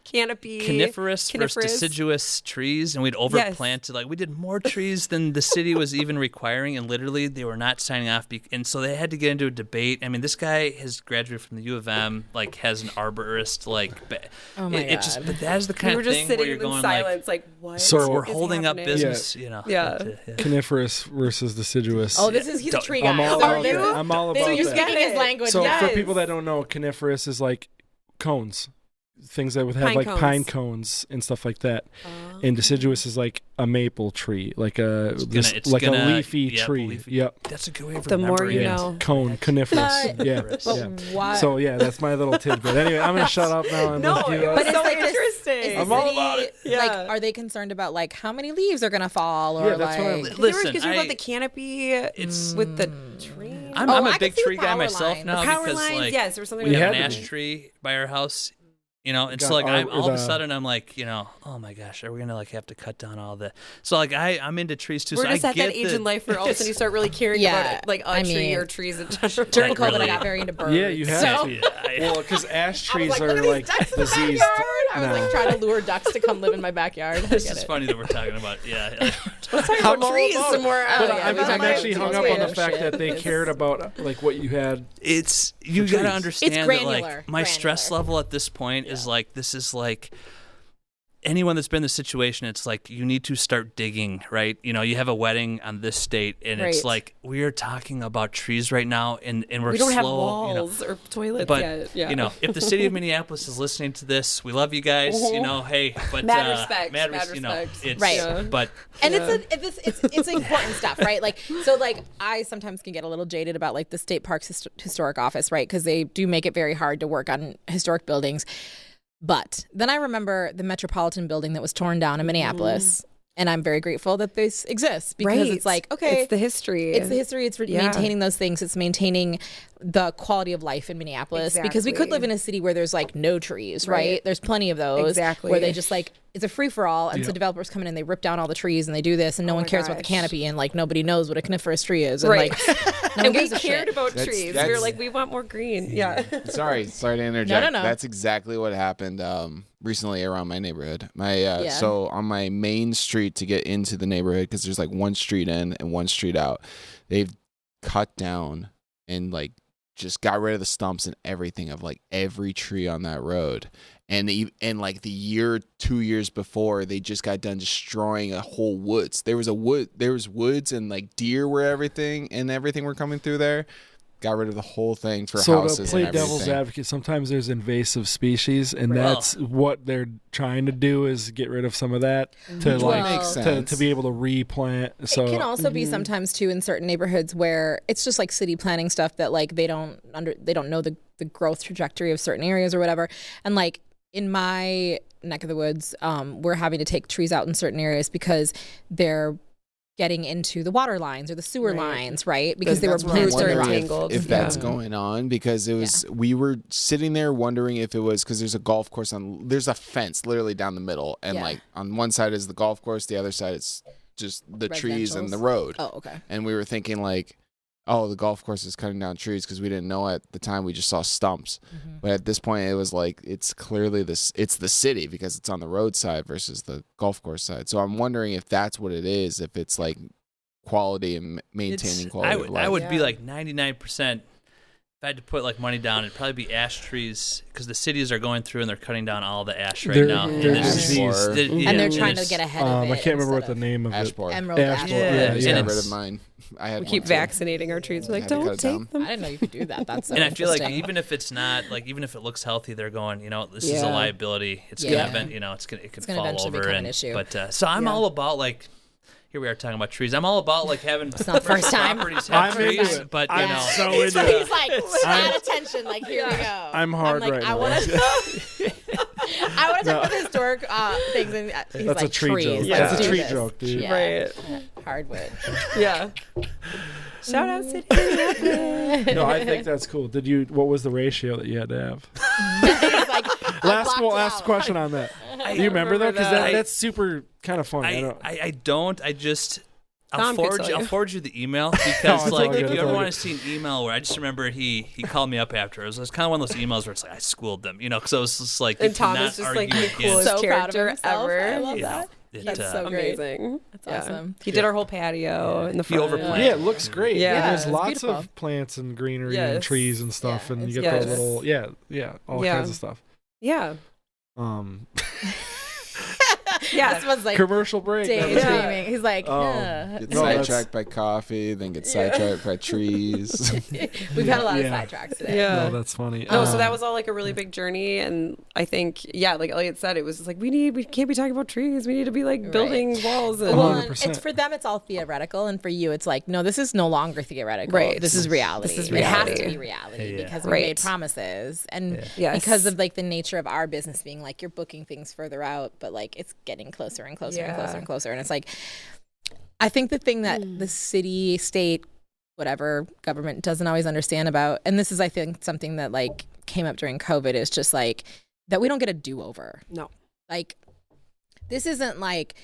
Canopy, coniferous versus deciduous trees, and we'd overplanted. Like, we did more trees than the city was even requiring, and literally they were not signing off. And so they had to get into a debate. I mean, this guy has graduated from the U of M, like has an arborist. Like, Oh my it just, God. but that is the We kind were of just thing where sitting you're in going silence, like what? So we're is holding up happening? business, you know. Yeah. Coniferous versus deciduous. Oh, he's a tree guy. I'm all So about this that. is- I'm all so about you're that. speaking his language. So Yes. for people that don't know, coniferous is like cones, things that would have Pine like cones. pine cones and stuff like that. And deciduous is like a maple tree, like a gonna- leafy yep, tree. leafy. Yep. That's a good way of The more you remembering it. know. Cone, coniferous. But- yeah. But yeah. why? So yeah, that's my little tidbit. Anyway, I'm gonna shut up now and No, let you. it was But so it's like this- interesting. Is I'm the all city, about it. Yeah. Like, are they concerned about like how many leaves are gonna fall, or Yeah, that's what I- like? Listen, because you about the canopy with the tree. I'm Oh, a I can big see the tree guy power myself lines. now Power because lines, like yes, there was something We we like have had an to ash be. tree by our house, you know, and so Got like our- all of a the- sudden I'm like, you know, oh my gosh, are we gonna like have to cut down all the? So like I'm into trees too. We're so just I at get that age the- in life where all of a sudden you start really caring Yeah, about it, like a I tree mean, or trees in general. During Like, COVID, I really. got very into birds. Yeah, you have So, to. Yeah, I- Well, because ash I was trees like, look are at these like ducks in the diseased. backyard. I was now. like trying to lure ducks to come live in my backyard. I It's get just it. funny that we're talking about Let's talk I'm about all trees about some it. more. Oh, But yeah, I'm, we talk I'm about actually trees. hung up Weird on the fact shit. that they cared about like what you had. It's you For got to trees. understand It's that granular. like my stress Granular. level at this point is like this is like anyone that's been in this situation, it's like you need to start digging, right? You know, you have a wedding on this state, and it's Right. like we are talking about trees right now, and we're We don't have slow, you know. walls or toilets But yet. Yeah. you know, if the city of Minneapolis is listening to this, we love you guys. You know, hey, but Mad respect, mad you know, respect. it's Right. Yeah. but And it's important stuff, right? Like, so like I sometimes can get a little jaded about like the state parks historic office, right? Because they do make it very hard to work on historic buildings. But then I remember the Metropolitan building that was torn down in Minneapolis. And I'm very grateful that this exists because Right. it's like, okay, It's the history. It's the history. It's Yeah. maintaining those things. It's maintaining the quality of life in Minneapolis because we could Exactly. live in a city where there's like no trees, right? Right. There's plenty of those. Exactly. Where they just like, it's a free for all. And so Yeah. developers come in and they rip down all the trees and they do this and no one my cares about the gosh. canopy and like nobody knows what a coniferous tree is. And Right. like, no one And we gives a cared shit. about That's- trees. We were that's- like, we want more green. Yeah. Sorry to interject. no. That's exactly what happened recently around my neighborhood. My so on my main street to get into the neighborhood, because there's like one street in and one street out, they've cut down and like just got rid of the stumps and everything of like every tree on that road. And like the year, 2 years before, they just got done destroying a whole woods. There was woods and like deer were everything were coming through there. Got rid of the whole thing for So houses to play and everything. devil's advocate, sometimes there's invasive species, and Right. that's what they're trying to do is get rid of some of that to Well, like makes to sense. be able to replant. So it can also be sometimes too in certain neighborhoods where it's just like city planning stuff that like they don't know the growth trajectory of certain areas or whatever. And like in my neck of the woods, we're having to take trees out in certain areas because they're getting into the water lines or the sewer lines, right? Because That's they were what I'm roots are wondering entangled. if that's going on, because it was we were sitting there wondering if it was because there's a golf course there's a fence literally down the middle, and like on one side is the golf course, the other side is just the trees and the road. Oh, okay. And we were thinking like, oh, the golf course is cutting down trees, because we didn't know at the time. We just saw stumps. But at this point, it was like it's clearly it's the city, because it's on the roadside versus the golf course side. So I'm wondering if that's what it is, if it's like quality and maintaining quality of life. I would be like 99%. If I had to put like money down, it'd probably be ash trees, because the cities are going through and they're cutting down all the ash right now. And they're trying to get ahead of it. I can't remember what the name of ash it. borer. Emerald Ash ash. borer. Yeah, Yeah. got rid of mine. I had We keep vaccinating our trees. We're like, Had to cut don't it take down. them. I didn't know you could do that. That's so and I feel like interesting. even if it's not like, even if it looks healthy, they're going, this is a liability. It's gonna event, it could gonna fall eventually over become an issue. But so I'm all about like. Here we are talking about trees. I'm all about like having It's not the first time. properties have I'm into trees, it. but I'm so into He's it. like, not attention. Like, here we go. I'm hard like, right I now. want to. I want to talk about historic things, and he's That's like a tree trees. joke. Let's That's a do tree this. joke, dude. Yeah. Right. Hardwood. Yeah. Shout out City Minneapolis. No, I think that's cool. What was the ratio that you had to have? He's like, Last question on that. Do you remember though? Because that. that's super kind of funny. I don't. I just. I'll Tom could forward, tell you, you. I'll forward you the email, No, because it's like all good, if you it's ever all want good. to see an email where I just remember he called me up after. It was kind of one of those emails where it's like I schooled them, because I was just like, And you Tom cannot is just like argue the against- coolest so proud of character himself. ever. I love you know, that. it, That's so great. Amazing. That's awesome. He did our whole patio in the He front. overplanned. Yeah, it looks great. Yeah, Yeah, there's it's lots beautiful. of plants and greenery and Yes. trees and stuff, Yeah, and you it's get the gorgeous. little all Yeah. kinds of stuff. Yeah. This was like Commercial break. daydreaming. Yeah. He's like, Get No, that's- sidetracked by coffee, then get sidetracked by trees. we've had a lot of Yeah. sidetracks today. Yeah. No, that's funny. No, so that was all like a really big journey, and I think, like Elliot said, it was just like we can't be talking about trees. We need to be like building walls. And Well, 100%. it's for them, it's all theoretical, and for you, it's like, no, this is no longer theoretical. Right. This is reality. This is It has to reality. be reality Yeah. because we Right. made promises, and Yes. because of like the nature of our business being like you're booking things further out, but like it's getting closer and closer and closer and closer, and it's like, I think the thing that the city, state, whatever government doesn't always understand about, and this is I think something that like came up during COVID, is just like that we don't get a do-over. No. Like, this isn't like,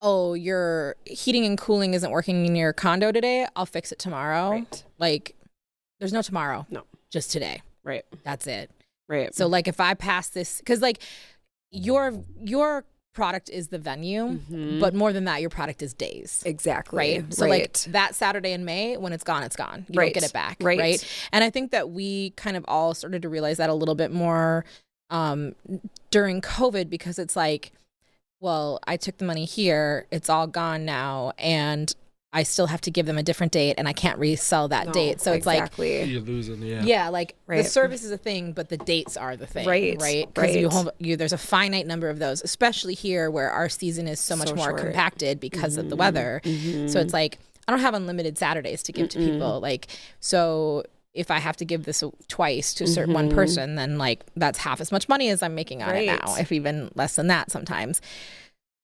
oh, your heating and cooling isn't working in your condo today, I'll fix it tomorrow. Right. Like, there's no tomorrow. No. Just today. Right. That's it. Right. So like if I pass this, because like your product is the venue, but more than that, your product is days. Exactly. Right. So like that Saturday in May, when it's gone, it's gone. You Right. don't get it back. Right. And I think that we kind of all started to realize that a little bit more during COVID, because it's like, well, I took the money here, it's all gone now, and I still have to give them a different date, and I can't resell that date. So it's like, You're losing, like the Right. service is a thing, but the dates are the thing, Right. right? Because Right. there's a finite number of those, especially here where our season is so much more short. compacted because of the weather. So it's like, I don't have unlimited Saturdays to give to people. Like, so if I have to give this twice to a certain one person, then like that's half as much money as I'm making on it Right. now, if even less than that sometimes.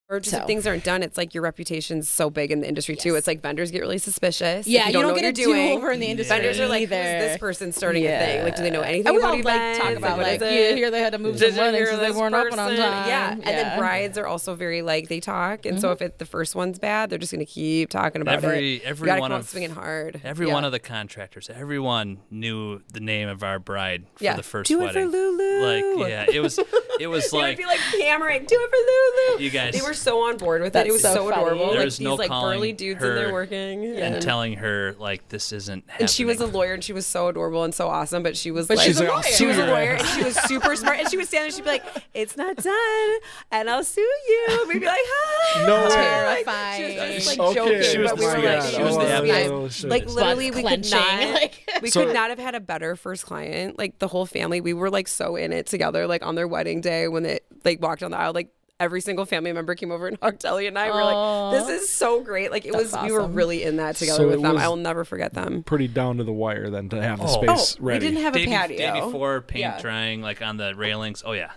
Or just if things aren't done, it's like your reputation's so big in the industry too. It's like vendors get really suspicious. Yeah, if you don't know get what a you're doing. do-over in the industry. Vendors are like, either. who's this person starting a thing? Like, do they know anything And we about all like talk events? about what like is you it? hear they had to move Did some you weddings hear because they this weren't open on person? time. Yeah. And then brides are also very like they talk, and so if the first one's bad, they're just gonna keep talking about it. Every You gotta one come out of swinging hard. Every one of the contractors, everyone knew the name of our bride for the first do wedding. it for Lulu. Like, yeah, it was They like would be like hammering, do it for Lulu. You guys- They were so on board with it. That's It was so so funny. adorable. There Like was these no like calling burly dudes her in there working. and telling her like this isn't happening. And she was a lawyer, and she was so adorable and so awesome. But she was But like, she's a I'll lawyer. sue she was a your lawyer, ass. and she was super smart. And she would stand there, and she'd be like, "It's not done, and I'll sue you." And we'd be like, "Hi." No way. Terrifying. She was just, like Okay. joking, She was but we the were sweet. like, She was the Oh, absolute- like literally, we could clenching, not. like- We So- could not have had a better first client. Like the whole family, we were like so in it together. Like on their wedding day when they like walked down the aisle, like every single family member came over and hugged Elliot and I. We were like, this is so great. Like we were really in that together with them. I will never forget them. Pretty down to the wire then to have the space ready. We didn't have a patio. Day before, paint drying like on the railings. Oh yeah.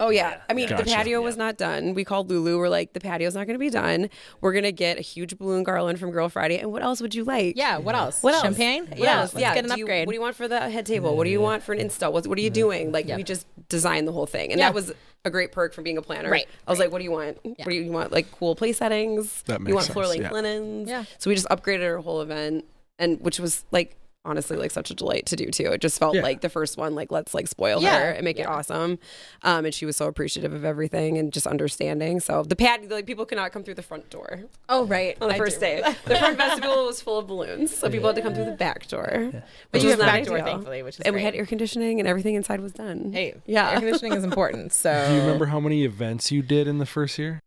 I mean, the patio was not done. We called Lulu. We're like, the patio's not going to be done. We're going to get a huge balloon garland from Girl Friday. And what else would you like? Yeah, what else? Champagne? Let's get an upgrade. What do you want for the head table? What do you want for an install? What are you doing? Like, we just designed the whole thing. And that was a great perk from being a planner. Right. I was like, what do you want? What do you want? Like cool place settings? That makes you want sense. floor-length linens? Yeah. So we just upgraded our whole event, and which was like, honestly, like such a delight to do too. It just felt like the first one, like let's like spoil her and make it awesome. And she was so appreciative of everything and just understanding. So the patio, like people could not come through the front door. Oh right, on the first day, the front vestibule was full of balloons, so people had to come through the back door. Yeah. But you have the back door, thankfully, which is and great. we had air conditioning and everything inside was done. Hey, air conditioning is important. So do you remember how many events you did in the first year?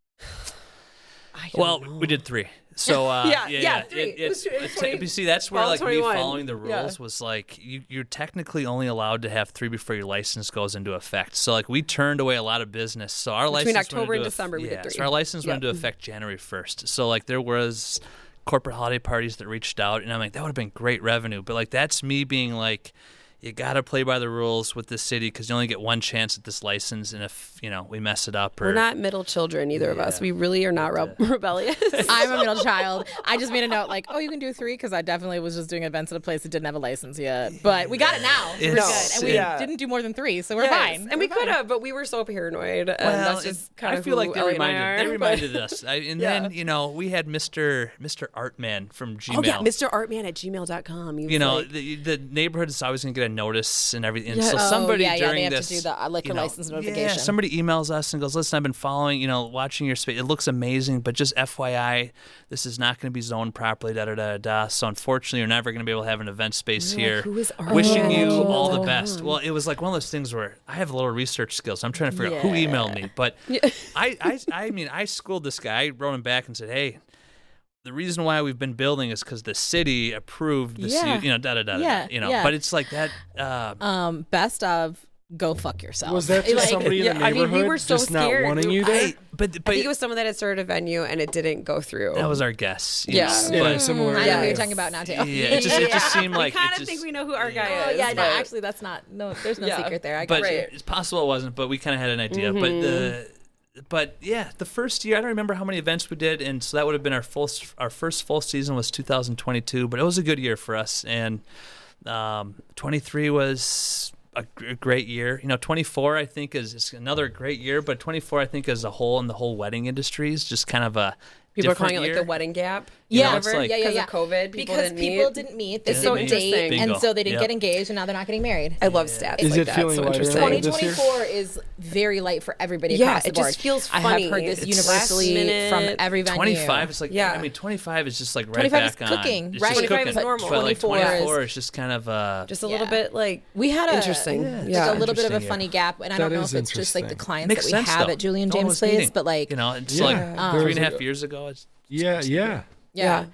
Well, we did 3. So three. You see, that's where like 21. Me following the rules was like you're technically only allowed to have 3 before your license goes into effect. So like we turned away a lot of business. So our between license October and December we did 3. So our license went into effect January 1st. So like there was corporate holiday parties that reached out, and I'm like, that would have been great revenue. But like that's me being like, you got to play by the rules with this city because you only get one chance at this license, and if we mess it up, we're not middle children, either of us. We really are not rebellious. I'm a middle child. I just made a note like, oh, you can do 3 because I definitely was just doing events at a place that didn't have a license yet. But we got it now. We're good, and we didn't do more than 3, so we're fine. And we could have, but we were so paranoid. And that's just kind of I feel like they reminded us. Then we had Mr. Artman from Gmail. Oh yeah, Mr. Artman at gmail.com. The neighborhood is always going to get a notice and everything. And so somebody during they have this, to do the liquor license notification. Yeah, somebody emails us and goes, "Listen, I've been following, watching your space. It looks amazing, but just FYI, this is not going to be zoned properly. Da da da da. So unfortunately, you're never going to be able to have an event space here. Who is Wishing you all the best." Well, it was like one of those things where I have a little research skills. So I'm trying to figure out who emailed me, but I schooled this guy. I wrote him back and said, "Hey, the reason why we've been building is because the city approved this, But it's like that. Best of go fuck yourself. Was that just somebody in the neighborhood we were so just scared. not wanting you there? But I think it was someone that had started a venue and it didn't go through. That was our guess. Similar. I know who you're talking about now too. Yeah, it just seemed like we kind of think we know who our guy is. Yeah, no, actually, that's not. No, there's no secret there. It's possible it wasn't, but we kind of had an idea. But the first year, I don't remember how many events we did, and so that would have been our first full season was 2022. But it was a good year for us, and 23 was a great year. 24 I think is another great year, but 24 I think as a whole in the whole wedding industry is just kind of a people are calling it like the wedding gap. Because of COVID, people didn't meet. They didn't date, and so they didn't get engaged, and now they're not getting married. I love stats. Is like it that. feeling so lighter interesting. 2024 is very light for everybody across the board. It just feels funny. I have heard this universally from every venue. 25 is like, I mean, 25 is just like right 25 back is cooking, on. It's right? 25 is normal. But like 24 is just kind of just a little bit like we had interesting. Like a little bit of a funny gap, and I don't know if it's just like the clients that we have at Julie and James' place, but like it's like 3.5 years ago. Yeah.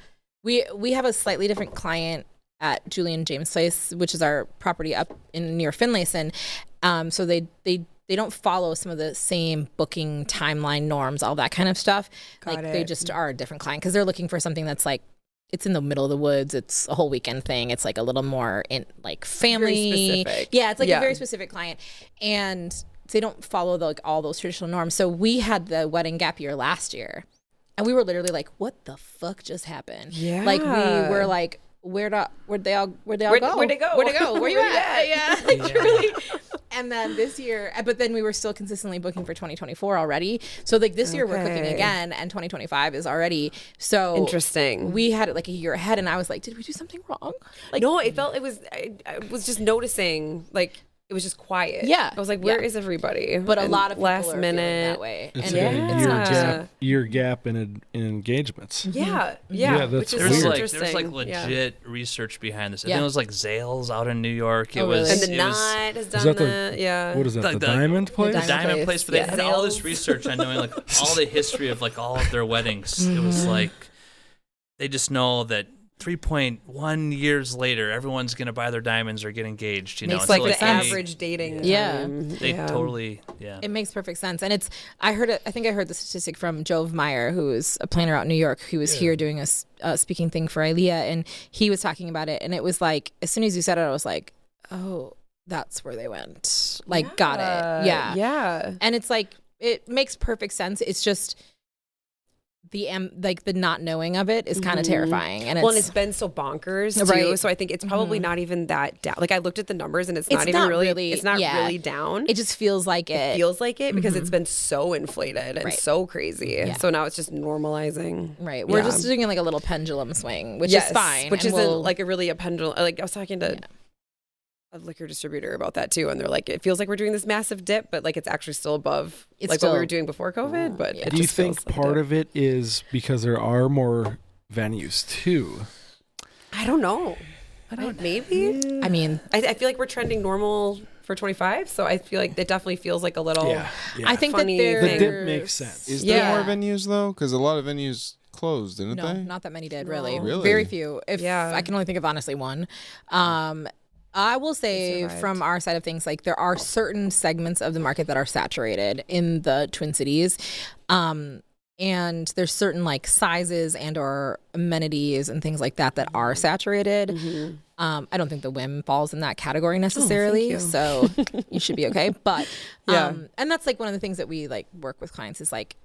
We have a slightly different client at Julie and James' place, which is our property up near Finlayson. So they don't follow some of the same booking timeline norms, all that kind of stuff. They just are a different client because they're looking for something that's like it's in the middle of the woods. It's a whole weekend thing. It's like a little more in like family. Very specific. Yeah, it's like a very specific client, and they don't follow all those traditional norms. So we had the wedding gap year last year. And we were literally like, "What the fuck just happened?" Yeah. Like we were like, "Where'd they all go? Where'd they go? Where you at?" Yeah. Truly. And then this year, but then we were still consistently booking for 2024 already. So like this year we're cooking again, and 2025 is already so interesting. We had it like a year ahead, and I was like, "Did we do something wrong?" Like no, it felt I was just noticing like. It was just quiet. Yeah. I was like, where is everybody? But a lot of people last are minute that way. It's And year gap in engagements. Yeah. That's weird. There's like legit research behind this. I think it was like Zales out in New York. It was and the Knot has done that. What is that? The Diamond Place? The Diamond Place. But they had all this research on knowing like all the history of like all of their weddings. It was like they just know that 3.1 years later, everyone's going to buy their diamonds or get engaged. You know, Makes it's Like the sense. average dating Yeah. time. They totally, It makes perfect sense. And I think I heard the statistic from Jove Meyer, who is a planner out in New York, who was here doing a speaking thing for ILEA, and he was talking about it. And it was like, as soon as you said it, I was like, oh, that's where they went. Like, got it. Yeah. Yeah. And it's like, it makes perfect sense. It's just the not knowing of it is kind of terrifying. And it's been so bonkers too. Right. So I think it's probably not even that down. Like I looked at the numbers and it's not really down. It just feels like it. Feels like it because it's been so inflated and Right. so crazy. Yeah. So now it's just normalizing. Right. We're just doing like a little pendulum swing, which is fine. Which and isn't like a pendulum. Like I was talking to a liquor distributor about that too, and they're like, it feels like we're doing this massive dip, but like it's actually still above what we were doing before COVID. But do you think part of it is because there are more venues too? I don't know. Maybe. I mean, I feel like we're trending normal for 25, so I feel like it definitely feels like a little. Yeah. I think that funny there's The dip makes sense. Is there more venues though? Because a lot of venues closed, didn't No, they? not that many did really. Really? Very few. I can only think of honestly one. I will say from our side of things, like there are certain segments of the market that are saturated in the Twin Cities. And there's certain like sizes and or amenities and things like that are saturated. I don't think the Whim falls in that category necessarily. So you should be okay. But and that's like one of the things that we like work with clients is like,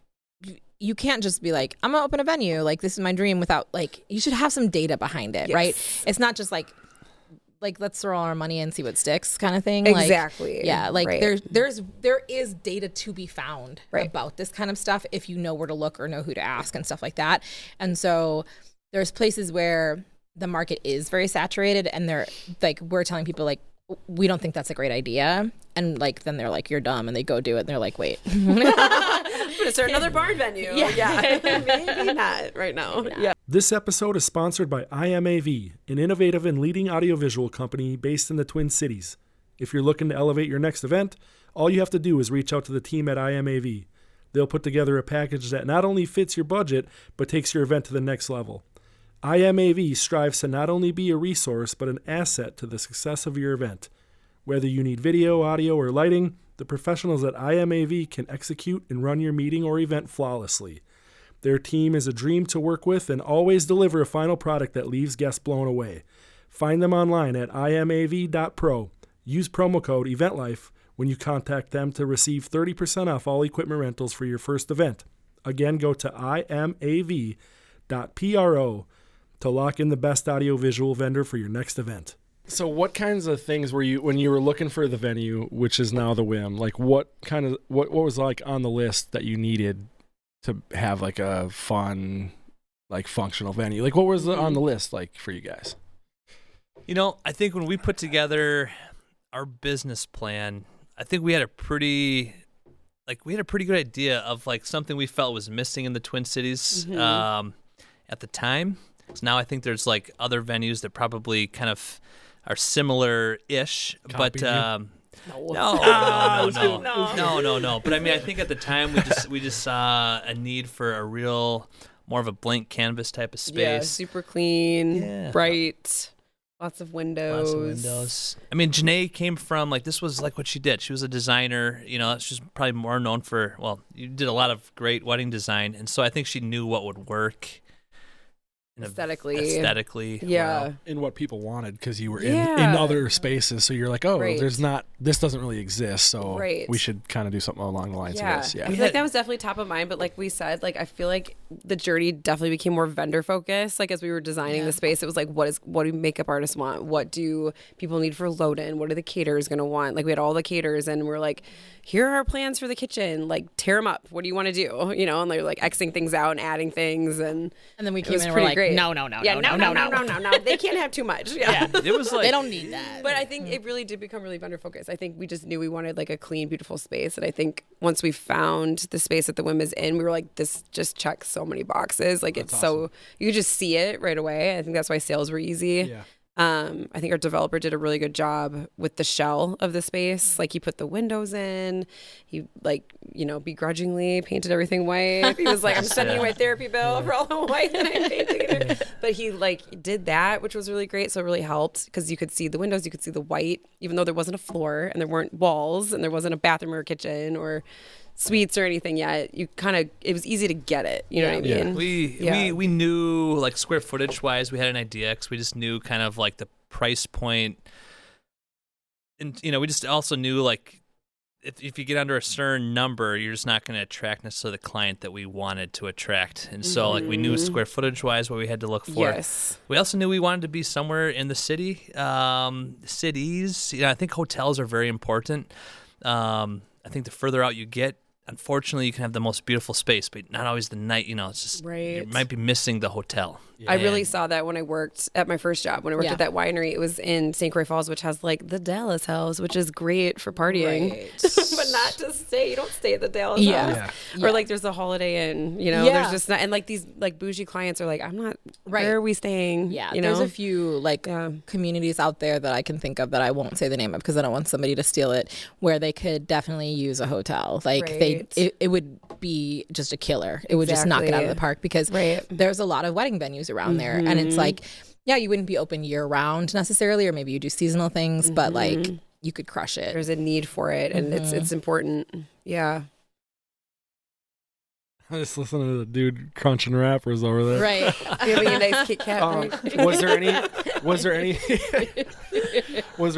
you can't just be like, I'm gonna open a venue, like this is my dream, without like, you should have some data behind it, right? It's not just like let's throw all our money and see what sticks kind of thing. Exactly. Like, yeah, like there is data to be found about this kind of stuff if you know where to look or know who to ask and stuff like that. And so there's places where the market is very saturated and they're like, we're telling people like, we don't think that's a great idea. And like, then they're like, you're dumb. And they go do it. And they're like, wait. Is there another barn venue? Yeah. Maybe not right now. Yeah. This episode is sponsored by IMAV, an innovative and leading audiovisual company based in the Twin Cities. If you're looking to elevate your next event, all you have to do is reach out to the team at IMAV. They'll put together a package that not only fits your budget, but takes your event to the next level. IMAV strives to not only be a resource, but an asset to the success of your event. Whether you need video, audio, or lighting, the professionals at IMAV can execute and run your meeting or event flawlessly. Their team is a dream to work with and always deliver a final product that leaves guests blown away. Find them online at imav.pro. Use promo code EVENTLIFE when you contact them to receive 30% off all equipment rentals for your first event. Again, go to imav.pro to lock in the best audiovisual vendor for your next event. So what kinds of things were you, when you were looking for the venue, which is now the Whim, like what was like on the list that you needed to have like a fun, like functional venue? Like what was on the list like for you guys? You know, I think when we put together our business plan, I think we had a pretty good idea of like something we felt was missing in the Twin Cities at the time. So now I think there's like other venues that probably kind of are similar-ish, but no. But I mean, I think at the time we just saw a need for a real, more of a blank canvas type of space. Yeah, super clean, bright, lots of windows. I mean, Jennae came from like, this was like what she did. She was a designer. You know, she's probably more known for, well, you did a lot of great wedding design, and so I think she knew what would work. Aesthetically, yeah, in what people wanted, because you were in other spaces, so you're like, this doesn't really exist, so we should kind of do something along the lines of this. I feel like that was definitely top of mind, but like we said, like I feel like the journey definitely became more vendor focused. Like as we were designing the space, it was like, what do makeup artists want? What do people need for load-in? What are the caterers going to want? Like we had all the caterers, and we're like, here are our plans for the kitchen. Like tear them up. What do you want to do? You know, and they're like Xing things out and adding things, and then we came in and we're like, great. No. They can't have too much. Yeah, it was like they don't need that. But I think it really did become really vendor focused. I think we just knew we wanted like a clean, beautiful space, and I think once we found the space that the Whim is in, we were like, this just checks so many boxes. Like it's awesome. So you just see it right away. I think that's why sales were easy. Yeah. I think our developer did a really good job with the shell of the space. Like he put the windows in, he begrudgingly painted everything white. He was like, I'm sending you my therapy bill for all the white that I'm painting it. But he did that, which was really great. So it really helped because you could see the windows, you could see the white, even though there wasn't a floor and there weren't walls and there wasn't a bathroom or a kitchen or suites or anything yet. It was easy to get it. You know what I mean? We knew like square footage wise, we had an idea because we just knew kind of like the price point. And, we just also knew like if you get under a certain number, you're just not going to attract necessarily the client that we wanted to attract. And so like we knew square footage wise what we had to look for. Yes. We also knew we wanted to be somewhere in the city, cities. I think hotels are very important. I think the further out you get, unfortunately, you can have the most beautiful space, but not always the night. It's just you might be missing the hotel. I really saw that when I worked at my first job. When I worked at that winery, it was in St. Croix Falls, which has like the Dallas House, which is great for partying, but not to stay. You don't stay at the Dallas House, or like there's a Holiday Inn. There's just not, and like these like bougie clients are like, I'm not. Where are we staying? Yeah, there's a few like communities out there that I can think of that I won't say the name of because I don't want somebody to steal it. Where they could definitely use a hotel. Like it would be just a killer. It would just knock it out of the park because there's a lot of wedding venues around there, and it's like, you wouldn't be open year round necessarily, or maybe you do seasonal things, but like you could crush it. There's a need for it, and it's important. Yeah. I just listening to the dude crunching wrappers over there. Right. Giving a nice Kit Kat. Right? Was there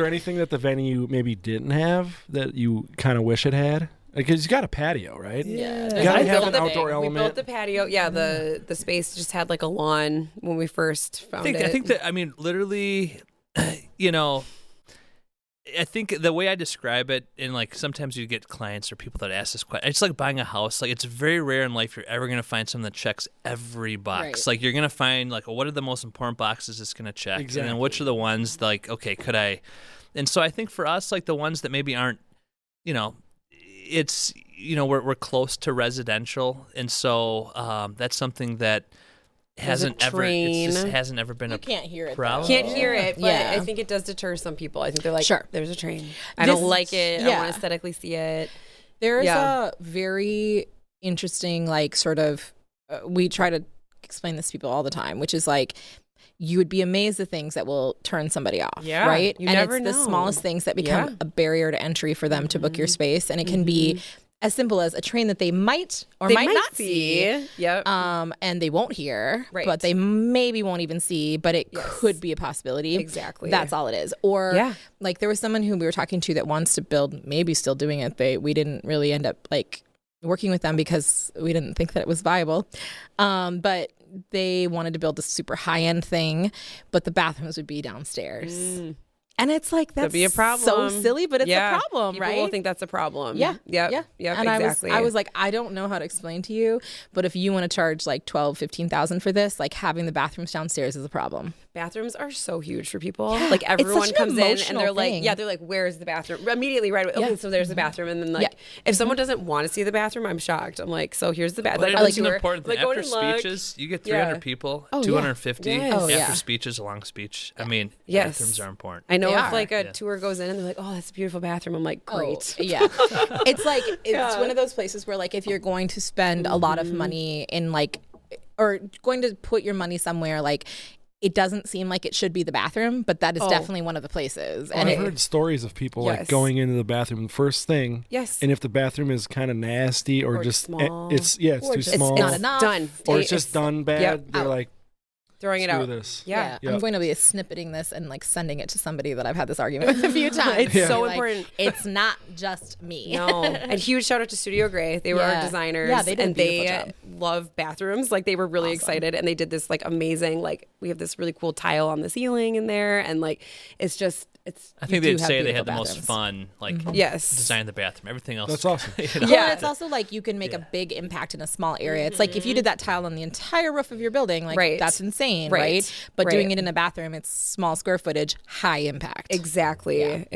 anything that the venue maybe didn't have that you kind of wish it had? Because you got a patio, right? Yeah. You got to have an outdoor element. We built the patio. Yeah, the space just had like a lawn when we first found it. I think that, literally, I think the way I describe it, and like sometimes you get clients or people that ask this question, it's like buying a house. Like it's very rare in life you're ever going to find something that checks every box. Right. Like you're going to find like, what are the most important boxes it's going to check? Exactly. And then which are the ones like, okay, could I? And so I think for us, like the ones that maybe aren't, it's we're close to residential, and so that's something that hasn't ever been you can't hear it problem. Can't hear it, but I think it does deter some people. I think they're like, sure, there's a train. I don't like it. I don't want to aesthetically see it. There's a very interesting like sort of we try to explain this to people all the time, which is like you would be amazed at things that will turn somebody off, right? You never it's know. the smallest things that become a barrier to entry for them to book your space, and it can be as simple as a train that they might or might not see. Yep. And they won't hear, right. but they maybe won't even see, but it could be a possibility. Exactly. That's all it is. Or like there was someone who we were talking to that wants to build, maybe still doing it. We didn't really end up like working with them because we didn't think that it was viable. But they wanted to build this super high-end thing, but the bathrooms would be downstairs. And it's like, that's be a problem. So silly, but it's a problem, People right? will think that's a problem. Yeah. And exactly. I was like, I don't know how to explain to you, but if you want to charge like $12,000-$15,000 for this, like having the bathrooms downstairs is a problem. Bathrooms are so huge for people. Like everyone comes in and they're like, they're like, where's the bathroom? Immediately right away. Okay, so there's the bathroom. And then like, if someone doesn't want to see the bathroom, I'm shocked. I'm like, so here's the bathroom. But it's an important thing. After speeches, you get 300 people, 250. After speeches, a long speech. I mean, bathrooms are important. I know if like a tour goes in and they're like, oh, that's a beautiful bathroom. I'm like, great. It's like, it's one of those places where like, if you're going to spend a lot of money in like, or going to put your money somewhere, like, it doesn't seem like it should be the bathroom, but that is definitely one of the places. And I've heard stories of people like going into the bathroom first thing. Yes. And if the bathroom is kind of nasty or just small. it's too small. It's not enough. Done. Or it's just done bad. They're like, throwing it out. This. Yeah. I'm going to be snippeting this and like sending it to somebody that I've had this argument with a few times. It's so important. It's not just me. No. And huge shout out to Studio Gray. They were our designers. Yeah, they did a beautiful job. Love bathrooms. Like they were really excited, and they did this like amazing, like we have this really cool tile on the ceiling in there, and like it's just I think they'd say they had the most fun, like design the bathroom. Everything else. That's awesome. Yeah, it's also like you can make a big impact in a small area. It's like if you did that tile on the entire roof of your building, like that's insane, right? But doing it in a bathroom, it's small square footage, high impact. Exactly.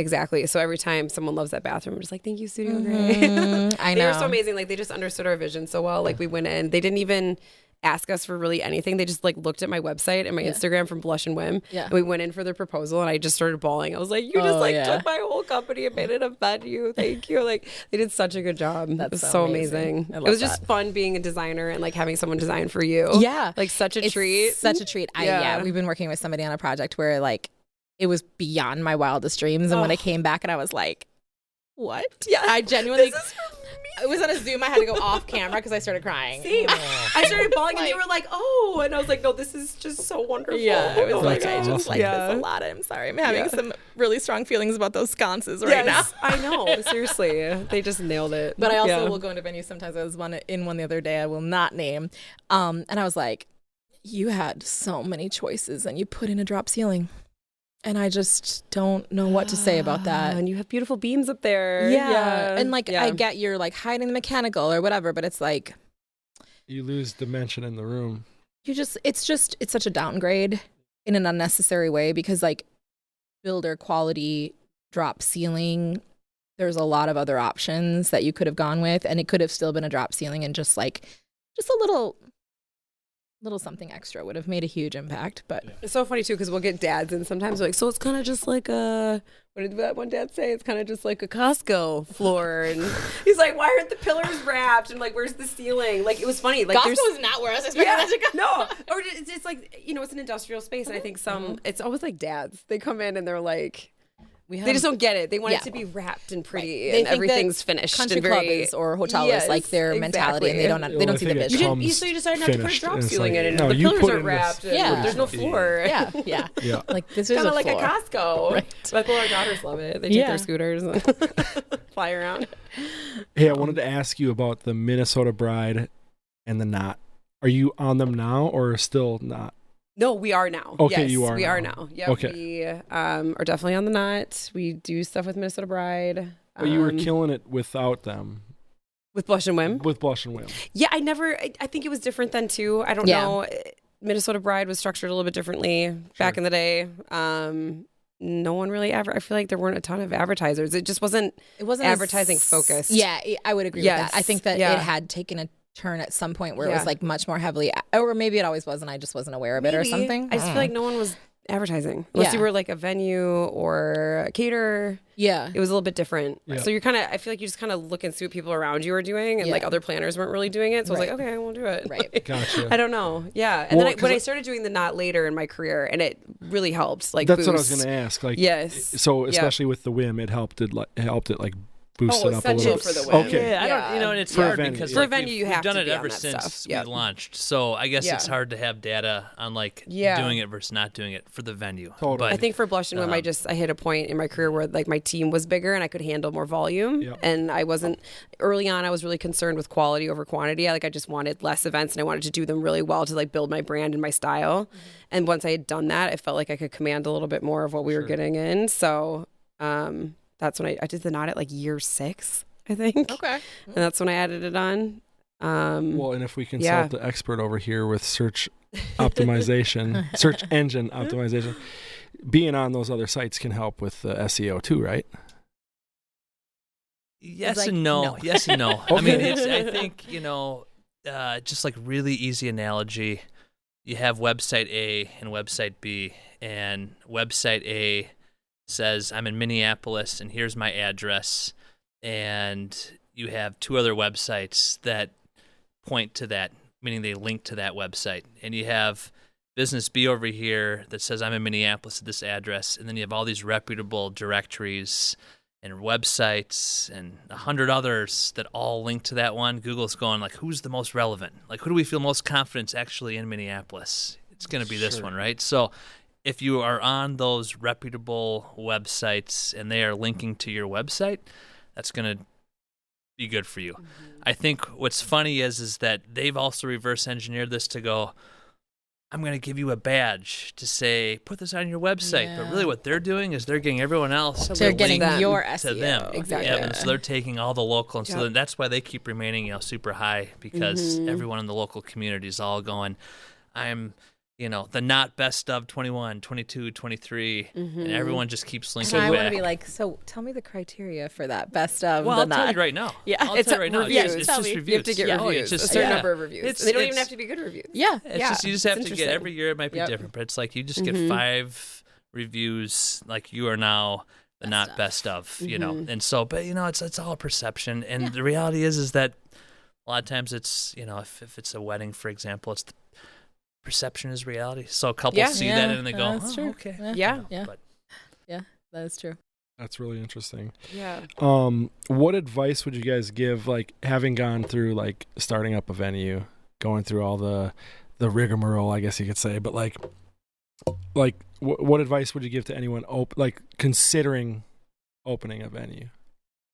So every time someone loves that bathroom, we're just like, thank you, Studio Gray. I know. They were so amazing. Like they just understood our vision so well. Like we went in, they didn't even ask us for really anything. They just like looked at my website and my Instagram from Blush and Whim. Yeah. And we went in for their proposal and I just started bawling. I was like, you just took my whole company and made it a venue. Thank you. Like they did such a good job. It was so amazing. It was just fun being a designer and like having someone design for you. Yeah. Like such a treat. Such a treat. We've been working with somebody on a project where like it was beyond my wildest dreams. And when I came back and I was like, what? Yeah. I genuinely it was on a Zoom. I had to go off camera because I started crying. Same. I started bawling and they were like, oh. And I was like, no, this is just so wonderful. Yeah. I was like, I just like this a lot. I'm sorry. I'm having some really strong feelings about those sconces right now. I know. Seriously. They just nailed it. But I also will go into venues sometimes. I was in one the other day I will not name. And I was like, you had so many choices and you put in a drop ceiling. And I just don't know what to say about that. And you have beautiful beams up there. Yeah. And like, I get you're like hiding the mechanical or whatever, but it's like. You lose dimension in the room. It's such a downgrade in an unnecessary way because like builder quality drop ceiling, there's a lot of other options that you could have gone with. And it could have still been a drop ceiling and just a little something extra would have made a huge impact. But it's so funny too because we'll get dads and sometimes we're like, so it's kind of just like a, what did that one dad say? It's kind of just like a Costco floor. And he's like, why aren't the pillars wrapped? And like, where's the ceiling? Like, it was funny. Like, Costco is not where I was expecting that to go. No, or it's like, it's an industrial space. And I think it's always like dads. They come in and they're like, they just don't get it. They want it to be wrapped and pretty and everything's finished. Country and club is or hotel is like their mentality and they don't see the vision. So you decided not to put a drop ceiling in it. No, the you pillars put aren't wrapped. There's no floor. Yeah. Like this is kind of like floor. a Costco. Right. Like our daughters love it. They take their scooters and fly around. Hey, I wanted to ask you about the Minnesota Bride and the knot. Are you on them now or still not? No, we are now. Okay, yes, you are. We are now. Yeah. Okay. We are definitely on the knot. We do stuff with Minnesota Bride. But you were killing it without them. With Blush and Whim? With Blush and Whim. Yeah, I think it was different then too. I don't know. Minnesota Bride was structured a little bit differently back in the day. No one really I feel like there weren't a ton of advertisers. It just wasn't advertising focused. Yeah, I would agree with that. I think that it had taken a turn at some point where it was like much more heavily, or maybe it always was and I just wasn't aware of it or something. I just feel like no one was advertising unless you were like a venue or a caterer. Yeah, it was a little bit different. So you're kind of, I feel like you just kind of look and see what people around you are doing, and like other planners weren't really doing it. So I was like, okay, I won't do it. Right. Gotcha. I don't know. Yeah. And then when I started doing the knot later in my career, and it really helped. Like that's what I was going to ask. Like, so especially with the Whim, it helped it like boost it up a little. For the Whim. Okay. Yeah, I don't. It's for hard venue. because for a venue you have done to it be ever on that since stuff. we launched. So I guess it's hard to have data on like doing it versus not doing it for the venue. Totally. But I think for Blush and Whim, I hit a point in my career where like my team was bigger and I could handle more volume. And I wasn't early on. I was really concerned with quality over quantity. I just wanted less events and I wanted to do them really well to like build my brand and my style. And once I had done that, I felt like I could command a little bit more of what we were getting in. So that's when I did the knot at like year 6. I think. Okay. And that's when I added it on. Well, and if we consult the expert over here with search optimization, search engine optimization, being on those other sites can help with the SEO too, right? Yes and no. Yes and no. I mean, I think, just like really easy analogy, you have website A and website B, and website A says, I'm in Minneapolis and here's my address. And you have 2 other websites that point to that, meaning they link to that website. And you have business B over here that says I'm in Minneapolis at this address. And then you have all these reputable directories and websites and 100 others that all link to that one. Google's going like, who's the most relevant? Like, who do we feel most confident actually in Minneapolis? It's going to be this one, right? So if you are on those reputable websites and they are linking to your website, that's going to be good for you. I think what's funny is that they've also reverse engineered this to go, I'm going to give you a badge to say, put this on your website. Yeah. But really what they're doing is they're getting everyone else to getting your to SEO. them. Exactly. Yeah, and so they're taking all the local. And so that's why they keep remaining super high because everyone in the local community is all going, I'm the not best of 21, 22, 23, and everyone just keeps linking I back. want to be like, so tell me the criteria for that best of. Well, I'll tell you right now. Yeah, I'll tell you right now. reviews. It's Tell just me. reviews. You have to get reviews. It's A just, certain number of reviews. They don't even have to be good reviews. Yeah. It's just, you just have to get interesting. every year. It might be different, but it's like you just get 5 reviews. Like you are now the not best of, and so, but it's all a perception, and the reality is that a lot of times it's if it's a wedding, for example, it's the perception is reality. So couples see that and they go, that's oh, true. okay, Yeah. But, That is true. That's really interesting. Yeah. What advice would you guys give, like having gone through like starting up a venue, going through all the rigmarole, I guess you could say, but like what advice would you give to anyone like considering opening a venue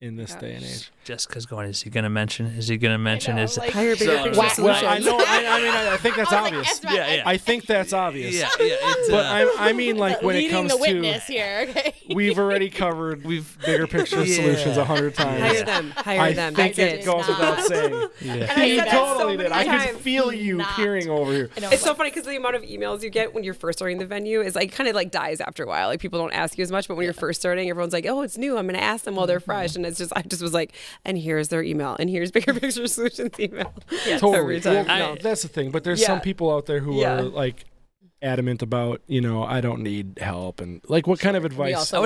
in this day and age? Jessica's going, is he going to mention his Hire bigger picture Well, solutions. I know. I think that's obvious. I I think that's obvious. Yeah. It's, But I mean, like when it leading comes the to, witness here. Okay. we've already covered bigger picture Yeah. solutions 100 times. Hire them. Hire I them. think That's it it. goes without saying. Yeah. And I You said that so totally did. many I could times. feel you Not. peering over here. I know, It's so funny because the amount of emails you get when you're first starting the venue is like kind of like dies after a while. Like people don't ask you as much, but when you're first starting, everyone's like, "Oh, it's new. I'm going to ask them while they're fresh." And it's just, I just was like, and here's their email, and here's bigger picture solutions email. Totally. Every time. Well, that's the thing. But there's Yeah. some people out there who Yeah. are like adamant about, I don't need help, and like what kind of We advice? also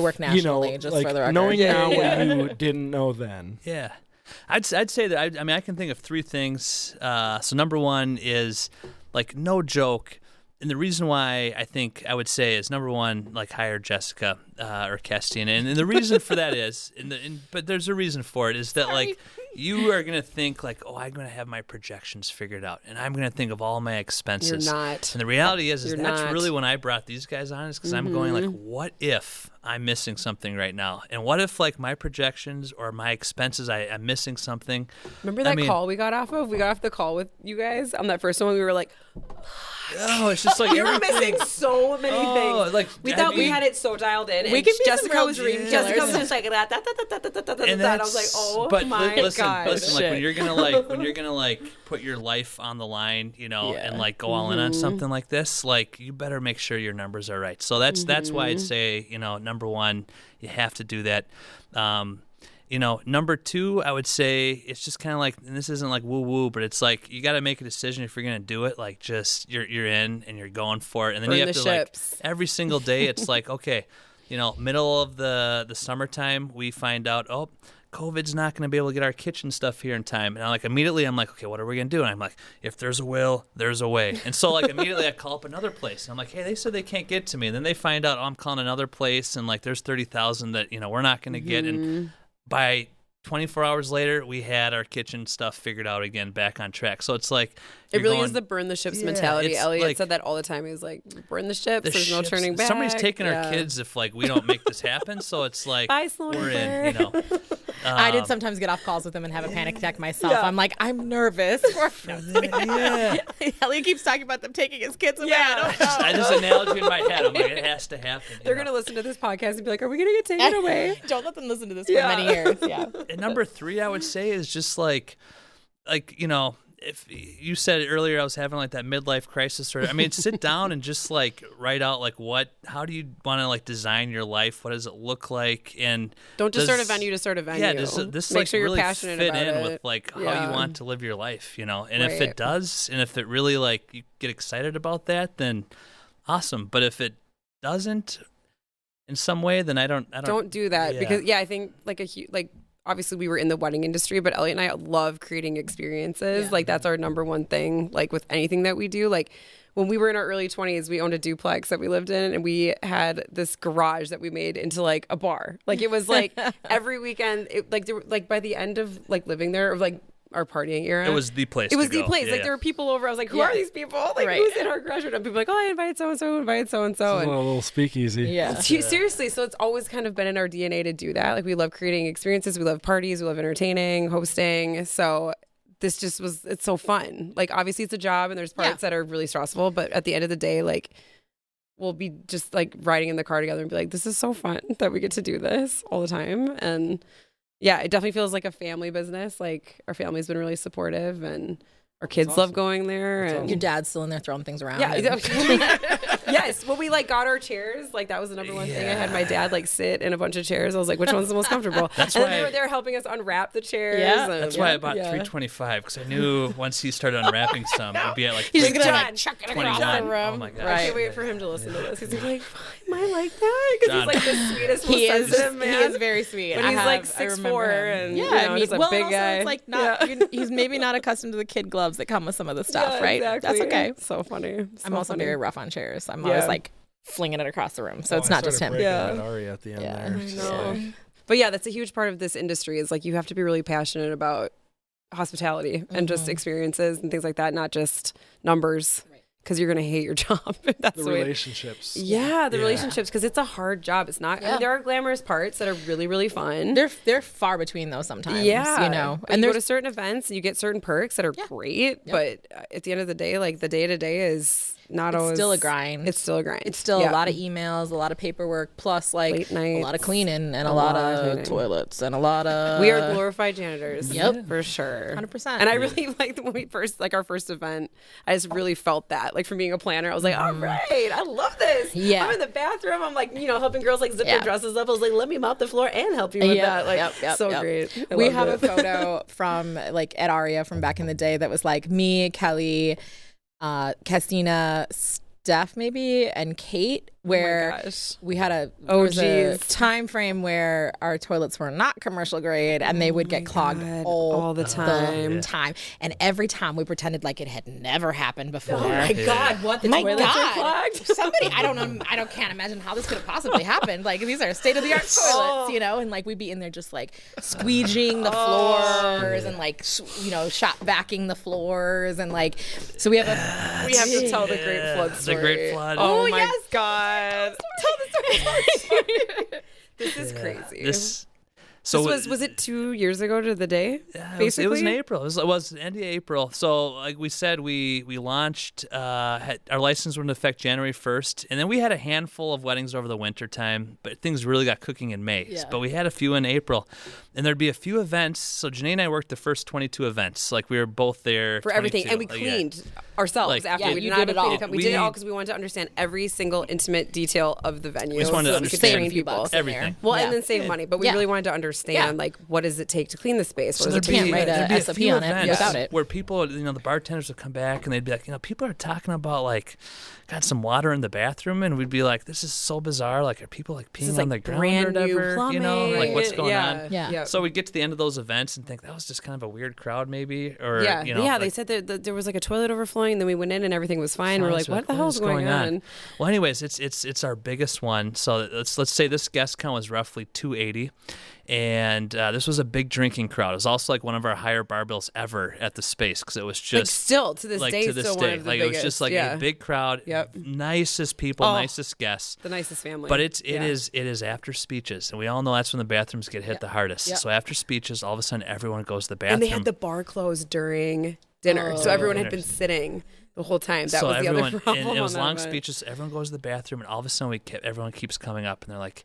work nationally, just like for the record. knowing now Yeah. what you didn't know then. Yeah. I'd say that, I can think of 3 things. So number 1 is, like, no joke, and the reason why I think I would say is, number 1, like, hire Jessica or Kesty, and the reason for that is, but there's a reason for it, is that, like, you are going to think, like, oh, I'm going to have my projections figured out, and I'm going to think of all my expenses. You're not. And the reality is You're that's not. really when I brought these guys on, is because I'm going, like, what if I'm missing something right now? And what if, like, my projections or my expenses, I'm missing something? Remember that call we got off of? We got off the call with you guys on that first one. We were like, oh, it's just like you were missing so many things. Like, We thought we had it so dialed in. We and could be some Jessica real was dream Jessica was killers. just like that. and I was like, oh but my listen, god. listen, like when you're gonna like put your life on the line, and like go all in on something like this, like you better make sure your numbers are right. So that's why I'd say, number 1, you have to do that. Number 2, I would say it's just kind of like, and this isn't like woo woo, but it's like you got to make a decision if you're gonna do it. Like just you're in and you're going for it, and then you Burn have the to ships. like every single day. It's like, okay, middle of the summertime, we find out, oh, COVID's not going to be able to get our kitchen stuff here in time. And I'm like, okay, what are we going to do? And I'm like, if there's a will, there's a way. And so like immediately I call up another place. And I'm like, hey, they said they can't get to me. And then they find out, oh, I'm calling another place, and like there's 30,000 that, we're not going to get. And by 24 hours later, we had our kitchen stuff figured out again, back on track. So it's like, It really is the burn the ships mentality. it's Elliot like- said that all the time. He was like, burn the ships. There's no ships- turning back. Somebody's taking our Yeah. kids if like we don't make this happen. So it's like Bye, Sloan we're and in, I did sometimes get off calls with them and have a panic attack myself. Yeah. I'm like, I'm nervous. Elliot keeps talking about them taking his kids away. Yeah. I don't know. I just analogy in my head. I'm like, it has to happen. They're going to listen to this podcast and be like, are we going to get taken away? Don't let them listen to this for Yeah. many years. Yeah. And number 3, I would say, is just like if you said earlier I was having like that midlife crisis, or sit down and just like write out like how do you want to like design your life? What does it look like? And Don't just start a venue to start a venue. Yeah, this Make like sure really you're passionate fit about in it. with like how Yeah. you want to live your life, And if Right. it does, and if it really like you get excited about that, then awesome. But if it doesn't in some way, then I don't do that because I think like obviously we were in the wedding industry, but Elliot and I love creating experiences. Yeah. Like that's our number one thing. Like with anything that we do, like when we were in our early 20s, we owned a duplex that we lived in, and we had this garage that we made into like a bar. Like it was like every weekend, by the end of like living there, or like our partying era, It was the place. It was to the go. place. Yeah, like yeah. there were people over. I was like, who Yeah. are these people? Like Right. who's in our garage? And people were like, oh, I invited so and so, invited so and so. It's a little speakeasy. Yeah. Seriously, so it's always kind of been in our DNA to do that. Like we love creating experiences, we love parties, we love entertaining, hosting. So this just it's so fun. Like obviously it's a job and there's parts that are really stressful, but at the end of the day, like we'll be just like riding in the car together and be like, this is so fun that we get to do this all the time. And yeah, it definitely feels like a family business. Like our family's been really supportive, and Our kids love going there. That's And awesome. Your dad's still in there throwing things around. yeah, and- yes. When we like got our chairs, like that was the number one thing. I had my dad like sit in a bunch of chairs. I was like, which one's the most comfortable? That's and then why they were there helping us unwrap the chairs. Yeah. and- That's why I bought yeah. 325 because I knew once he started unwrapping some, it'd be at like He's just gonna John, like chuck it across 21. the room. Oh my gosh. I Right. can't wait for him to listen to this. He's gonna be like, why am I like that? Because John. he's like the sweetest, most He is, sensitive man. he is very sweet. But I he's have- like I remember 6'4" him. and, yeah, you know, I mean, just a well, big and also guy. it's like not. Yeah. He's maybe not accustomed to the kid gloves that come with some of the stuff, Yeah, right? exactly. That's okay. So funny. I'm also very rough on chairs. I'm Yeah. always like flinging it across the room, so it's not just him. Yeah. At Ari at the end Yeah. there. I so. know. But yeah, that's a huge part of this industry is like you have to be really passionate about hospitality and just experiences and things like that, not just numbers, because you're going to hate your job. That's The the way. relationships. Yeah, the Yeah. relationships, because it's a hard job. It's not. I Yeah. mean, there are glamorous parts that are really, really fun. They're far between those sometimes. Yeah, you know, But and you go there's to certain events and you get certain perks that are great. But at the end of the day, like the day to day is not it's always still a grind. It's still a grind. It's still Yeah. a lot of emails, a lot of paperwork, plus like Late a lot of nights, cleaning and a a lot lot of of cleaning. toilets and a lot of. We are glorified janitors. Yep. for sure. 100%. And I really liked when we first, like our first event, I just really felt that. Like from being a planner, I was like, all right, I love this. Yeah. I'm in the bathroom. I'm like, helping girls like zip Yeah. their dresses up. I was like, let me mop the floor and help you with that. Like, so great. I We loved have it. a photo from like at Aria from back in the day that was like me, Kelly, Castina, Steph maybe, and Kate, where gosh. we had a Oh, there was a geez. time frame where our toilets were not commercial grade and they would get clogged God, all all the time. time. And every time we pretended like it had never happened before. Oh my God, what? The My toilets are God. clogged? Somebody, I don't know, can't imagine how this could have possibly happened. Like these are state of the art toilets, and like we'd be in there just like squeegeeing the floors and like shop vaccing the floors and like so we have to tell the great flood The story. Great Flood. Oh, Oh, my yes. God. Tell the story. This is crazy. So was it 2 years ago to the day? It was in April. It was end of April. So like we said, we launched. Our license went into effect January 1st, and then we had a handful of weddings over the winter time. But things really got cooking in May. Yeah. But we had a few in April, and there'd be a few events. So Jennae and I worked the first 22 events. Like we were both there For everything, 22. and we Like, cleaned ourselves Like, after. yeah, We did you not did have it a all. cleaning company. We did it We- all because we wanted to understand every single intimate detail of the venue. We just wanted to so that we could understand train a few people. bucks in everything. there. Well, Yeah. and then save money, but we Yeah. really wanted to understand like what does it take to clean the space? What So does it there'd can't take? write a there'd be SOP few on it events without it. where people, the bartenders would come back and they'd be like, people are talking about like, got some water in the bathroom, and we'd be like, this is so bizarre. Like, are people like peeing This is on like the ground brand or new whatever? plumbing. Like what's going on? Yeah. So we'd get to the end of those events and think that was just kind of a weird crowd, maybe, or Yeah, you know, yeah. like, They said that there was like a toilet overflowing, and then we went in and everything was fine. We're like, what the hell's going on? Well, anyways, it's our biggest one. So let's say this guest count was roughly 280, and this was a big drinking crowd. It was also like one of our higher bar bills ever at the space because it was Like just still to this like day, to this still day, one of the like biggest. it was just like yeah. a big crowd, Yep. nicest people, Oh. nicest guests. the nicest family. But it Yeah. is after speeches, and we all know that's when the bathrooms get hit the hardest. Yep. So after speeches, all of a sudden everyone goes to the bathroom. And they had the bar closed during dinner, so everyone had been sitting the whole time. That so was the everyone, other problem. and it was on that long event. speeches. Everyone goes to the bathroom, and all of a sudden everyone keeps coming up, and they're like,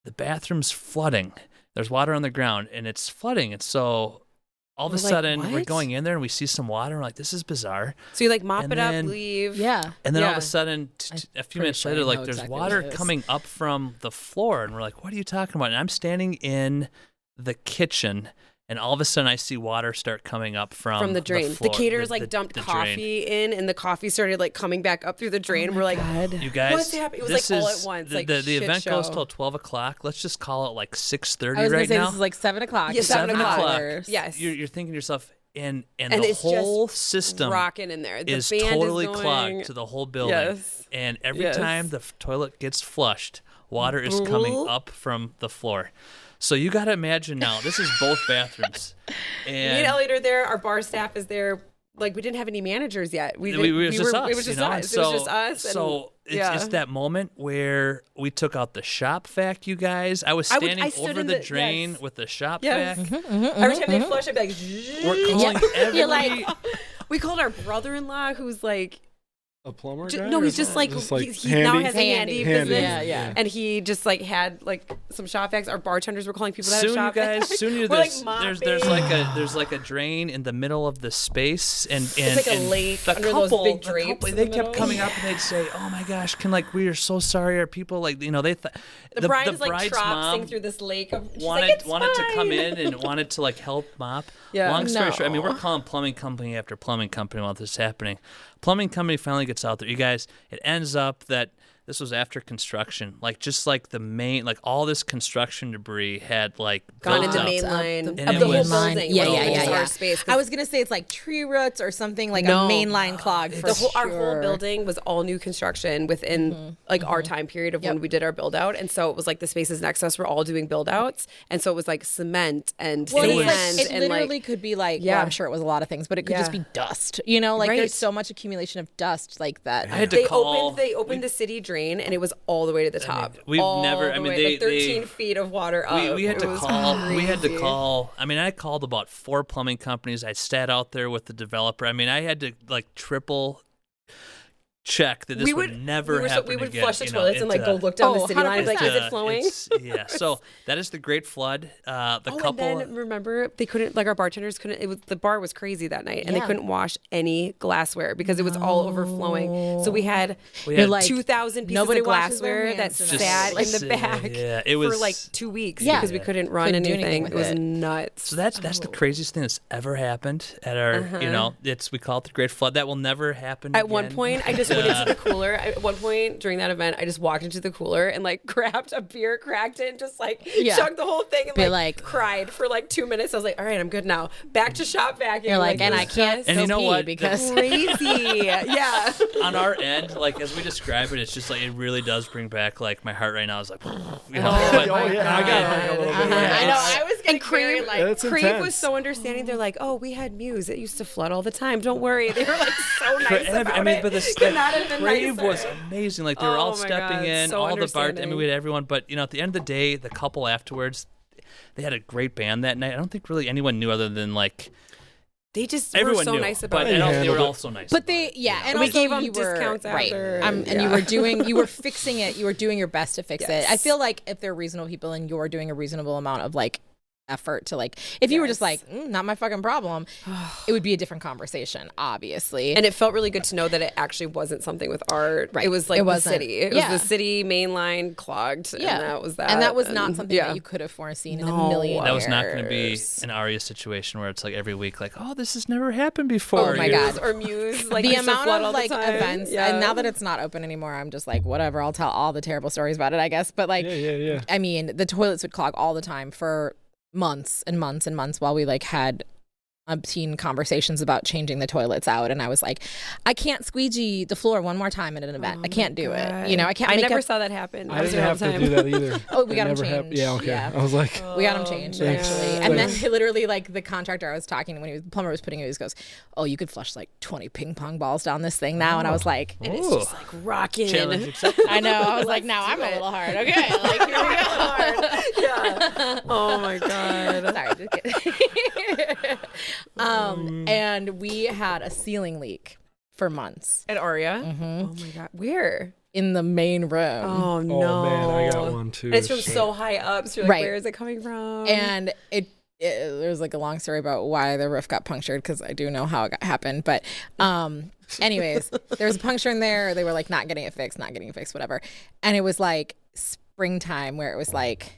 the bathroom's flooding. There's water on the ground, and it's flooding. And so all of a We're like, sudden, we're "What?" going in there, and we see some water. And we're like, this is bizarre. So you like mop And it up, then- leave. Yeah. And then all of Yeah. a sudden, a few minutes sure I later, like know there's exactly water what it is. coming up from the floor, and we're like, "What are you talking about?" And I'm standing in the kitchen, and all of a sudden, I see water start coming up from the drain. The, floor, caterers like dumped the drain. coffee in, and the coffee started like coming back up through the drain. We're like, You guys, what's happening? It was this like all is- at once. The, like the shit event show. goes till 12 o'clock. Let's just call it like 6:30 I was right gonna say now. this is like 7:00. Yeah, 7 o'clock. hours. Yes. You're thinking to yourself, and And the it's whole just system rocking in there. The is band totally is going. clogged to the whole building. Yes. And every Yes. time the toilet gets flushed, water is coming up from the floor. So you got to imagine now, this is both bathrooms. Me And and Elliot are there. Our bar staff is there. Like we didn't have any managers yet. it was just us. It was just you know? us. So, it was just us. And, so yeah. it's that moment where we took out the shop vac, you guys. I was I standing stood over in the the- drain yes. with the shop Yes. vac. Every time they flush, I'd be like, We're calling every... You're like, we called our brother-in-law, who's like A plumber guy? No, or he's just like, he now handy? has a handy business. Yeah. And he just like had like some shop vacs. Our bartenders were calling people that Soon, have you shop guys. vacs. Soon, you We're, like, there's like a drain in the middle of the space, and like a lake the under couple, those big the drapes couple, in they the kept middle. coming up and they'd say, "Oh my gosh, we are so sorry." Our people like they The bride is like bride's tropsing mom through this lake. She's wanted like, it's wanted to come fine. in and wanted to like help mop. Yeah. Long story short, I mean, No. we're calling plumbing company after plumbing company while this is happening. Plumbing company finally gets out there. You guys, it ends up that this was after construction. Like just like the main, like all this construction debris had like Gone in built the up. main line And of it the whole was- building. Yeah, like, yeah, just yeah. Our space. I was gonna say it's like tree roots or something like No. a main line clog. For Our whole sure. building was all new construction within like our time period of when we did our build out, and so it was like the spaces next to us were all doing build outs, and so it was like cement and Well, sand it's like, it and literally like could be like, Yeah. well, I'm sure it was a lot of things, but it could just Yeah. be dust. You know, like Right. there's so much accumulation of dust like that. I had to call. they opened the city drain, and it was all the way to the top. we've All never- the I mean, way, they- like 13 feet of water up. We had It to was call. We had to crazy. call. I mean, I called about 4 plumbing companies. I sat out there with the developer. I mean, I had to like triple check that this would never happen We would again. flush the you know, toilets and like go it, look down the Oh, city line, and be like, is it 100%. flowing? Yeah. So that is the Great Flood. The couple. And then remember, they couldn't, like our bartenders couldn't, it was, the bar was crazy that night, and they Yeah. couldn't wash any glassware because it was all overflowing. So we had, had like, 2,000 pieces nobody of washes their glassware that hands in it. sat in Just the back yeah, it was for like 2 weeks Yeah. because we couldn't run Couldn't do anything. anything with It was it. nuts. So that's the craziest thing that's ever happened at our. You know, we call it the Great Flood. That will never happen. At one again. point, I just went into the cooler. At one point during that event, I just walked into the cooler and like grabbed a beer, cracked it, and just like Yeah. chugged the whole thing and Be like like- cried for like 2 minutes. I was like, all right, I'm good now. Back to shop vacuuming. You're like, and it I was can't just And you know pee what? because crazy. Yeah. On our end, like as we describe it, it's just like it really does bring back like my heart right now is like, you know. But, Oh, yeah, I got like a little bit. I know I was getting And Crave, very, like, That's Crave intense. was so understanding. They're like, oh, we had Muse. It used to flood all the time. Don't worry. They were like so nice about I mean, it. but Could not have been Crave nicer. was amazing. Like they were all Oh my stepping God, in, so all the bar. I mean, understanding. we had everyone. But you know, at the end of the day, the couple afterwards, they had a great band that night. I don't think really anyone knew other than like They just everyone were so knew. nice but about they it. all- were Yeah. also nice. But about they, it, yeah, you know? and We also gave 'em you were discounts right, after, and yeah. you were fixing it. You were doing your best to fix it. I Yes. feel like if they're reasonable people and you're doing a reasonable amount of like effort to like, if you were just like, not my fucking problem, it would be a different conversation, obviously. And it felt really good to know that it actually wasn't something with art. Right. It was like It the wasn't. city. It Yeah. was the city main line clogged. yeah, And that was that. And that was not And, something yeah. that you could have foreseen in No. a million That was not going to be years. an Aria situation where it's like every week, like, oh, this has never happened before. Oh my you know? God. Or Muse. Like The used to amount flood of all the like time. events, Yeah. and now that it's not open anymore, I'm just like, whatever. I'll tell all the terrible stories about it, I guess. But like, Yeah. I mean, the toilets would clog all the time for months and months and months while we like had obscene conversations about changing the toilets out, and I was like, I can't squeegee the floor one more time at an event. I can't do it. You know, I can't. I make never up- saw that happen. I didn't was have there all to the do time. that either. Oh, we got 'em It never happened. changed. Yeah, okay. Yeah. I was like, We got them changed Thanks. actually, and then Thanks. literally like the contractor I was talking to when the plumber was putting it, he goes, "Oh, you could flush like 20 ping pong balls down this thing now," and I was like, And it's just like rocking. Challenge accepted. I know, I was like, now I'm a little hard. Okay, like here we go. Yeah. Oh my God. Sorry, just kidding. And we had a ceiling leak for months At Aria? Mm-hmm. Oh my God. Where? in the main room. Oh no. oh man, I got one too. And it's from Shit. so high up. So you're like, Right. where is it coming from? And there's like a long story about why the roof got punctured, because I do know how it happened. But anyways, there was a puncture in there. They were like not getting it fixed, whatever. And it was like springtime where it was like,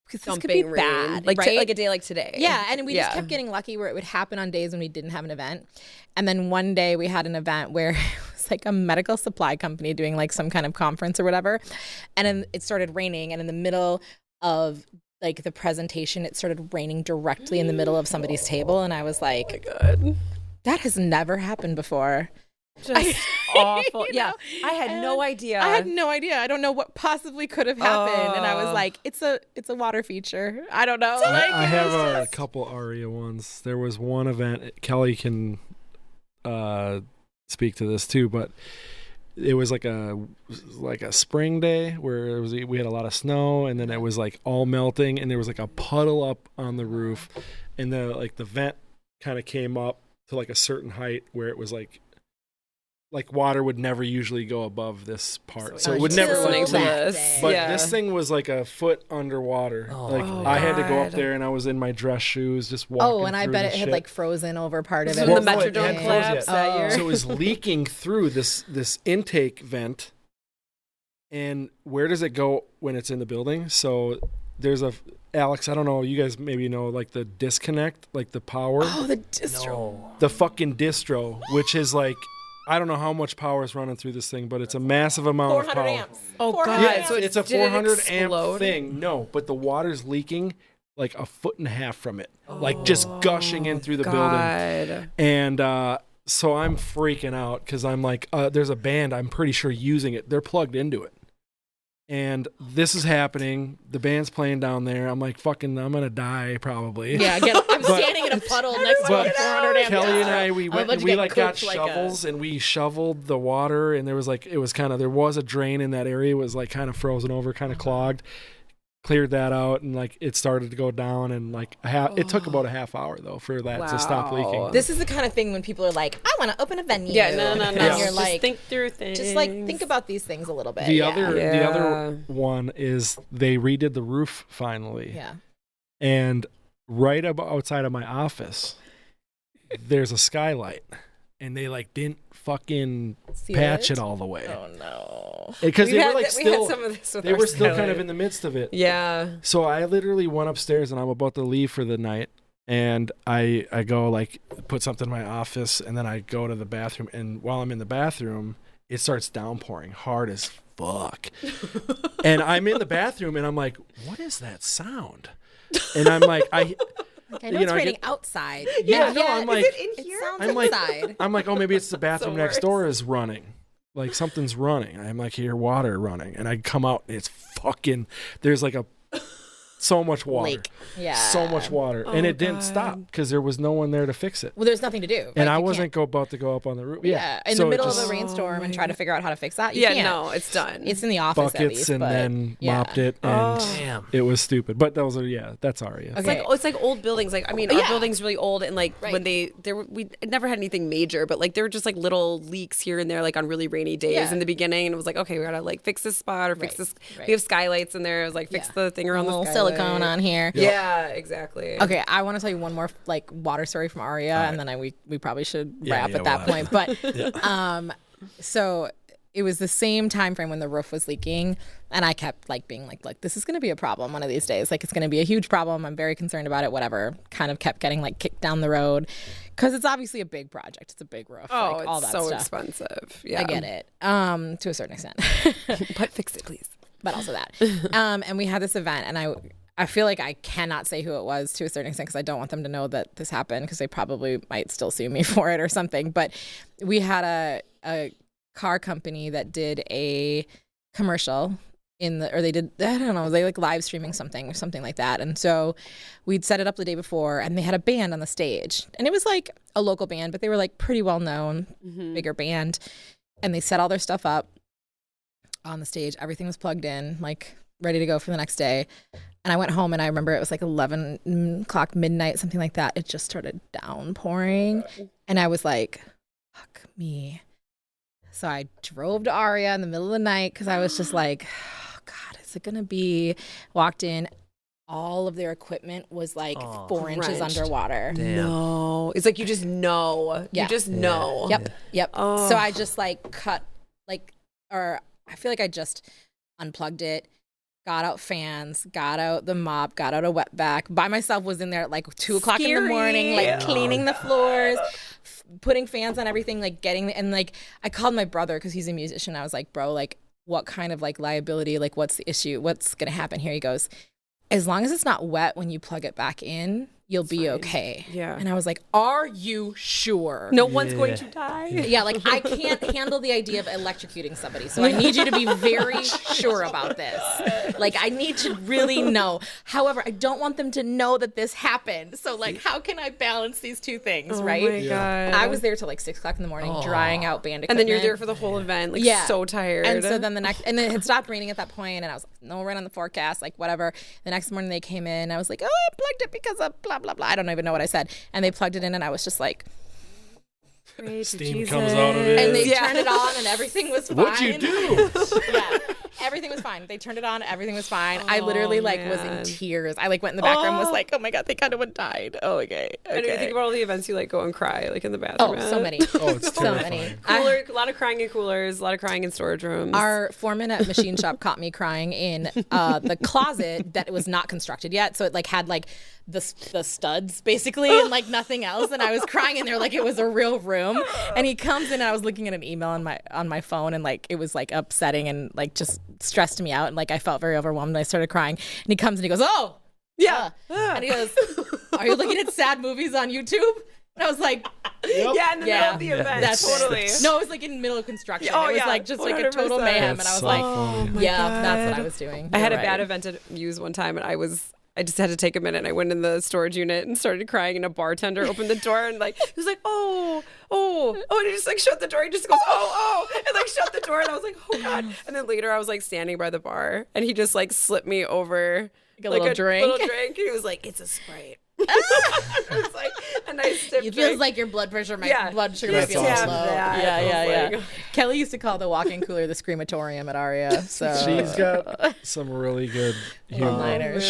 because this could be Dumping rain. bad, Like, right? like a day like today. Yeah, and we just Yeah. kept getting lucky where it would happen on days when we didn't have an event. And then one day we had an event where it was like a medical supply company doing like some kind of conference or whatever. And then it started raining, and in the middle of like the presentation, it started raining directly in the middle of somebody's table. And I was like, Good. that has never happened before. Just awful. You Yeah. know? I had no idea. I had no idea. I don't know what possibly could have happened. And I was like, it's a water feature. I don't know. Like, I have a couple Aria ones. There was one event. Kelly can speak to this too, but it was like a spring day where we had a lot of snow, and then it was like all melting, and there was like a puddle up on the roof, and the vent kind of came up to like a certain height where it was like like water would never usually go above this part, so it I'm would just never listening like to leak. this. But Yeah. this thing was like a foot underwater. I had to go up God. there, and I was in my dress shoes, just walking. Oh, and I through bet the it had shit. like frozen over part of it. When the no, it Metrodome hadn't frozen collapsed yet. that year. So it was leaking through this intake vent. And where does it go when it's in the building? So there's Alex, I don't know, you guys maybe know, like the disconnect, like the power. Oh, the distro. The fucking distro, which is like, I don't know how much power is running through this thing, but it's a massive amount of 400 power. amps. Oh, 400 God. Yeah, So it's a did it 400 explode? amp thing. No, but the water's leaking like a foot and a half from it, like just gushing in through the building. God. And so I'm freaking out because I'm like, there's a band, I'm pretty sure, using it. They're plugged into it. And this is happening. The band's playing down there. I'm like, fucking, I'm going to die probably. Yeah, I'm standing in a puddle next to a But 400 amp. Kelly and I, we I'm about went, to we get like got cooked like shovels and we shoveled the water, and there was like, it was kind of, there was a drain in that area. It was like kind of frozen over, kind of clogged. Cleared that out, and like it started to go down, and like it took about a half hour though for that to stop leaking. This is the kind of thing when people are like, I want to open a venue. Yeah, no. And Yeah. you're Just like, think through things. just like think about these things a little bit. The yeah. other one is they redid the roof finally. Yeah. And right outside of my office, there's a skylight, and they like didn't fucking patch it all the way. Oh no. Because they were like we had still, some of this with they our were still kind skylight. of in the midst of it. Yeah. So I literally went upstairs, and I'm about to leave for the night, and I go like put something in my office, and then I go to the bathroom, and while I'm in the bathroom, it starts downpouring hard as fuck. And I'm in the bathroom, and I'm like, what is that sound? And I'm like, I know it's I raining get- outside. Yeah, no, I'm like, It sounds I'm like, inside. I'm like, oh, maybe it's the bathroom next worse. door is running. Like something's running. I'm like, hear water running. And I come out, and it's fucking, there's like so much water. Lake. Yeah. So much water. And it didn't stop because there was no one there to fix it. Well, there's nothing to do. And Like, I you wasn't can't- about to go up on the roof. Yeah. In So the it middle just of a rainstorm and try to figure out how to fix that. You Yeah, can't. no, it's done. It's in the office at buckets least, and but, then yeah. mopped it. And Damn. it was stupid. But those are, that's Aria. Okay. It's like old buildings. Like, I mean, our Yeah. building's really old, and like Right. when we never had anything major, but like there were just like little leaks here and there, like on really rainy days Yeah. in the beginning. And it was like, okay, we gotta like fix this spot or fix Right. this. Right. We have skylights in there. It was like fix Yeah. the thing A around the little skylight. silicone on here. Yeah, exactly. Okay, I want to tell you one more like water story from Aria, and then we probably should wrap at that we'll point. But so it was the same time frame when the roof was leaking, and I kept like being like, this is going to be a problem one of these days. Like it's going to be a huge problem. I'm very concerned about it. Whatever. Kind of kept getting like kicked down the road because it's obviously a big project. It's a big roof. Oh, like, all it's that so stuff. expensive. Yeah, I get it. To a certain extent. but fix it, please. But also that. And we had this event, and I feel like I cannot say who it was to a certain extent because I don't want them to know that this happened because they probably might still sue me for it or something. But we had a car company that did a commercial they like live streaming something or something like that. And so we'd set it up the day before, and they had a band on the stage, and it was like a local band, but they were like pretty well known, bigger band. And they set all their stuff up on the stage. Everything was plugged in, like ready to go for the next day. And I went home, and I remember it was like 11 o'clock, midnight, something like that. It just started downpouring. And I was like, fuck me. So I drove to Aria in the middle of the night because I was just like, oh, God, is it going to be? Walked in. All of their equipment was like 4 inches Drenched. underwater. No, it's like you just know. Yeah. You just know. Yep. Oh. So I just like I feel like I just unplugged it, got out fans, got out the mop, got out a wetback. By myself, was in there at like 2 o'clock in the morning, like cleaning the floors, putting fans on everything, like and like I called my brother because he's a musician. I was like, bro, like what kind of like liability, like what's the issue? What's going to happen here? He goes, as long as it's not wet when you plug it back in, you'll be okay. Yeah. And I was like, are you sure? No one's going to die. Yeah, like I can't handle the idea of electrocuting somebody. So I need you to be very sure about this. Like I need to really know. However, I don't want them to know that this happened. So like how can I balance these two things, right? Oh my God. I was there till like 6 o'clock in the morning drying out band equipment. And then you're there for the whole event, like so tired. And so then it had stopped raining at that point, and I was like, no rain on the forecast, like whatever. The next morning they came in, I was like, oh, I plugged it because of blah, blah, blah. I don't even know what I said. And they plugged it in, and I was just like, Steam comes out of it. And they turned it on and everything was fine. What'd you do? Yeah. Everything was fine. They turned it on. Everything was fine. I literally was in tears. I went in the back room, was like, oh my God, they kind of died. Oh, okay. And you think about all the events you go and cry in the bathroom. Oh, so many. Oh, it's so many. A lot of crying in coolers, a lot of crying in storage rooms. Our foreman at Machine Shop caught me crying in the closet that was not constructed yet. So it had the studs basically and nothing else. And I was crying in there like it was a real room. And he comes in and I was looking at an email on my phone and it was upsetting and just stressed me out. And I felt very overwhelmed and I started crying. And he comes and he goes, oh, yeah. And he goes, are you looking at sad movies on YouTube? And I was like, yep. Yeah, in the middle of the event. That's totally. No, it was in the middle of construction. Oh, it was just a total mayhem. That's and I was so funny. that's what I was doing. I had a bad event to use one time and I just had to take a minute and I went in the storage unit and started crying and a bartender opened the door and he was like, oh, and he just shut the door. He just goes, oh, and shut the door and I was like, oh God. And then later I was standing by the bar and he just slipped me over a little drink. And he was like, it's a Sprite. It was a nice sip. It feels like your blood pressure, blood sugar might be a little low. Yeah. Kelly used to call the walk-in cooler the screamatorium at Aria. So she's got some really good humor. One-liners.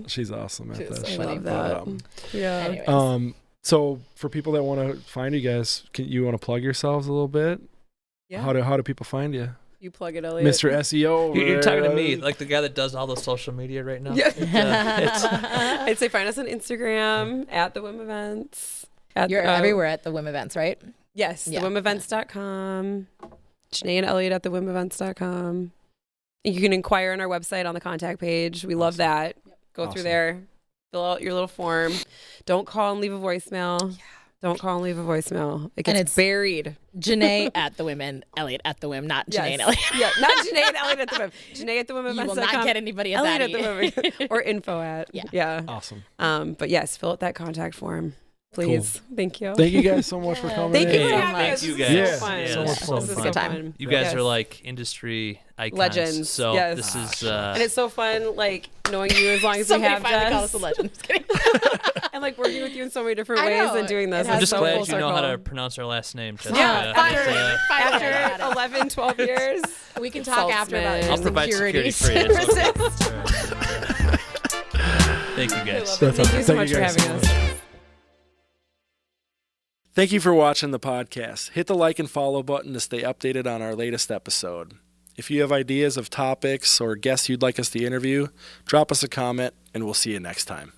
She's awesome at that. So funny. Anyways. So for people that want to find you guys, you want to plug yourselves a little bit? Yeah. How do people find you? You plug it, Elliot. Mr. SEO. You're talking to me, the guy that does all the social media right now. Yeah. I'd say find us on Instagram at the Whim Events. You're everywhere at the Whim Events, right? Yes, thewhimevents.com. Jennae and Elliot at thewhimevents.com. You can inquire on our website on the contact page. We love that. Go through there, fill out your little form. Don't call and leave a voicemail. Yeah. Don't call and leave a voicemail. It gets buried. Jennae at the Women, Elliot at the Whim, not Jennae and Elliot. Yeah, not Jennae and Elliot at the Whim. Jennae at the Whim. You will not get anybody at Elliot that. At the Whim. Or info at. Yeah. Awesome. But yes, fill out that contact form. Please. Cool. Thank you. Thank you guys so much for coming. Thank you for having us. Thank you guys. So much fun. This is a good time. You guys are industry icons. Legends. So this is and it's so fun knowing you as long as we have finally call us a legend. Just kidding. And working with you in so many different ways and doing this. I'm just glad you know how to pronounce our last name. Jessica. Yeah. After 11, 12 years. We can talk after about I'll provide security for you. Thank you guys. Thank you so much for having us. Thank you for watching the podcast. Hit the like and follow button to stay updated on our latest episode. If you have ideas of topics or guests you'd like us to interview, drop us a comment and we'll see you next time.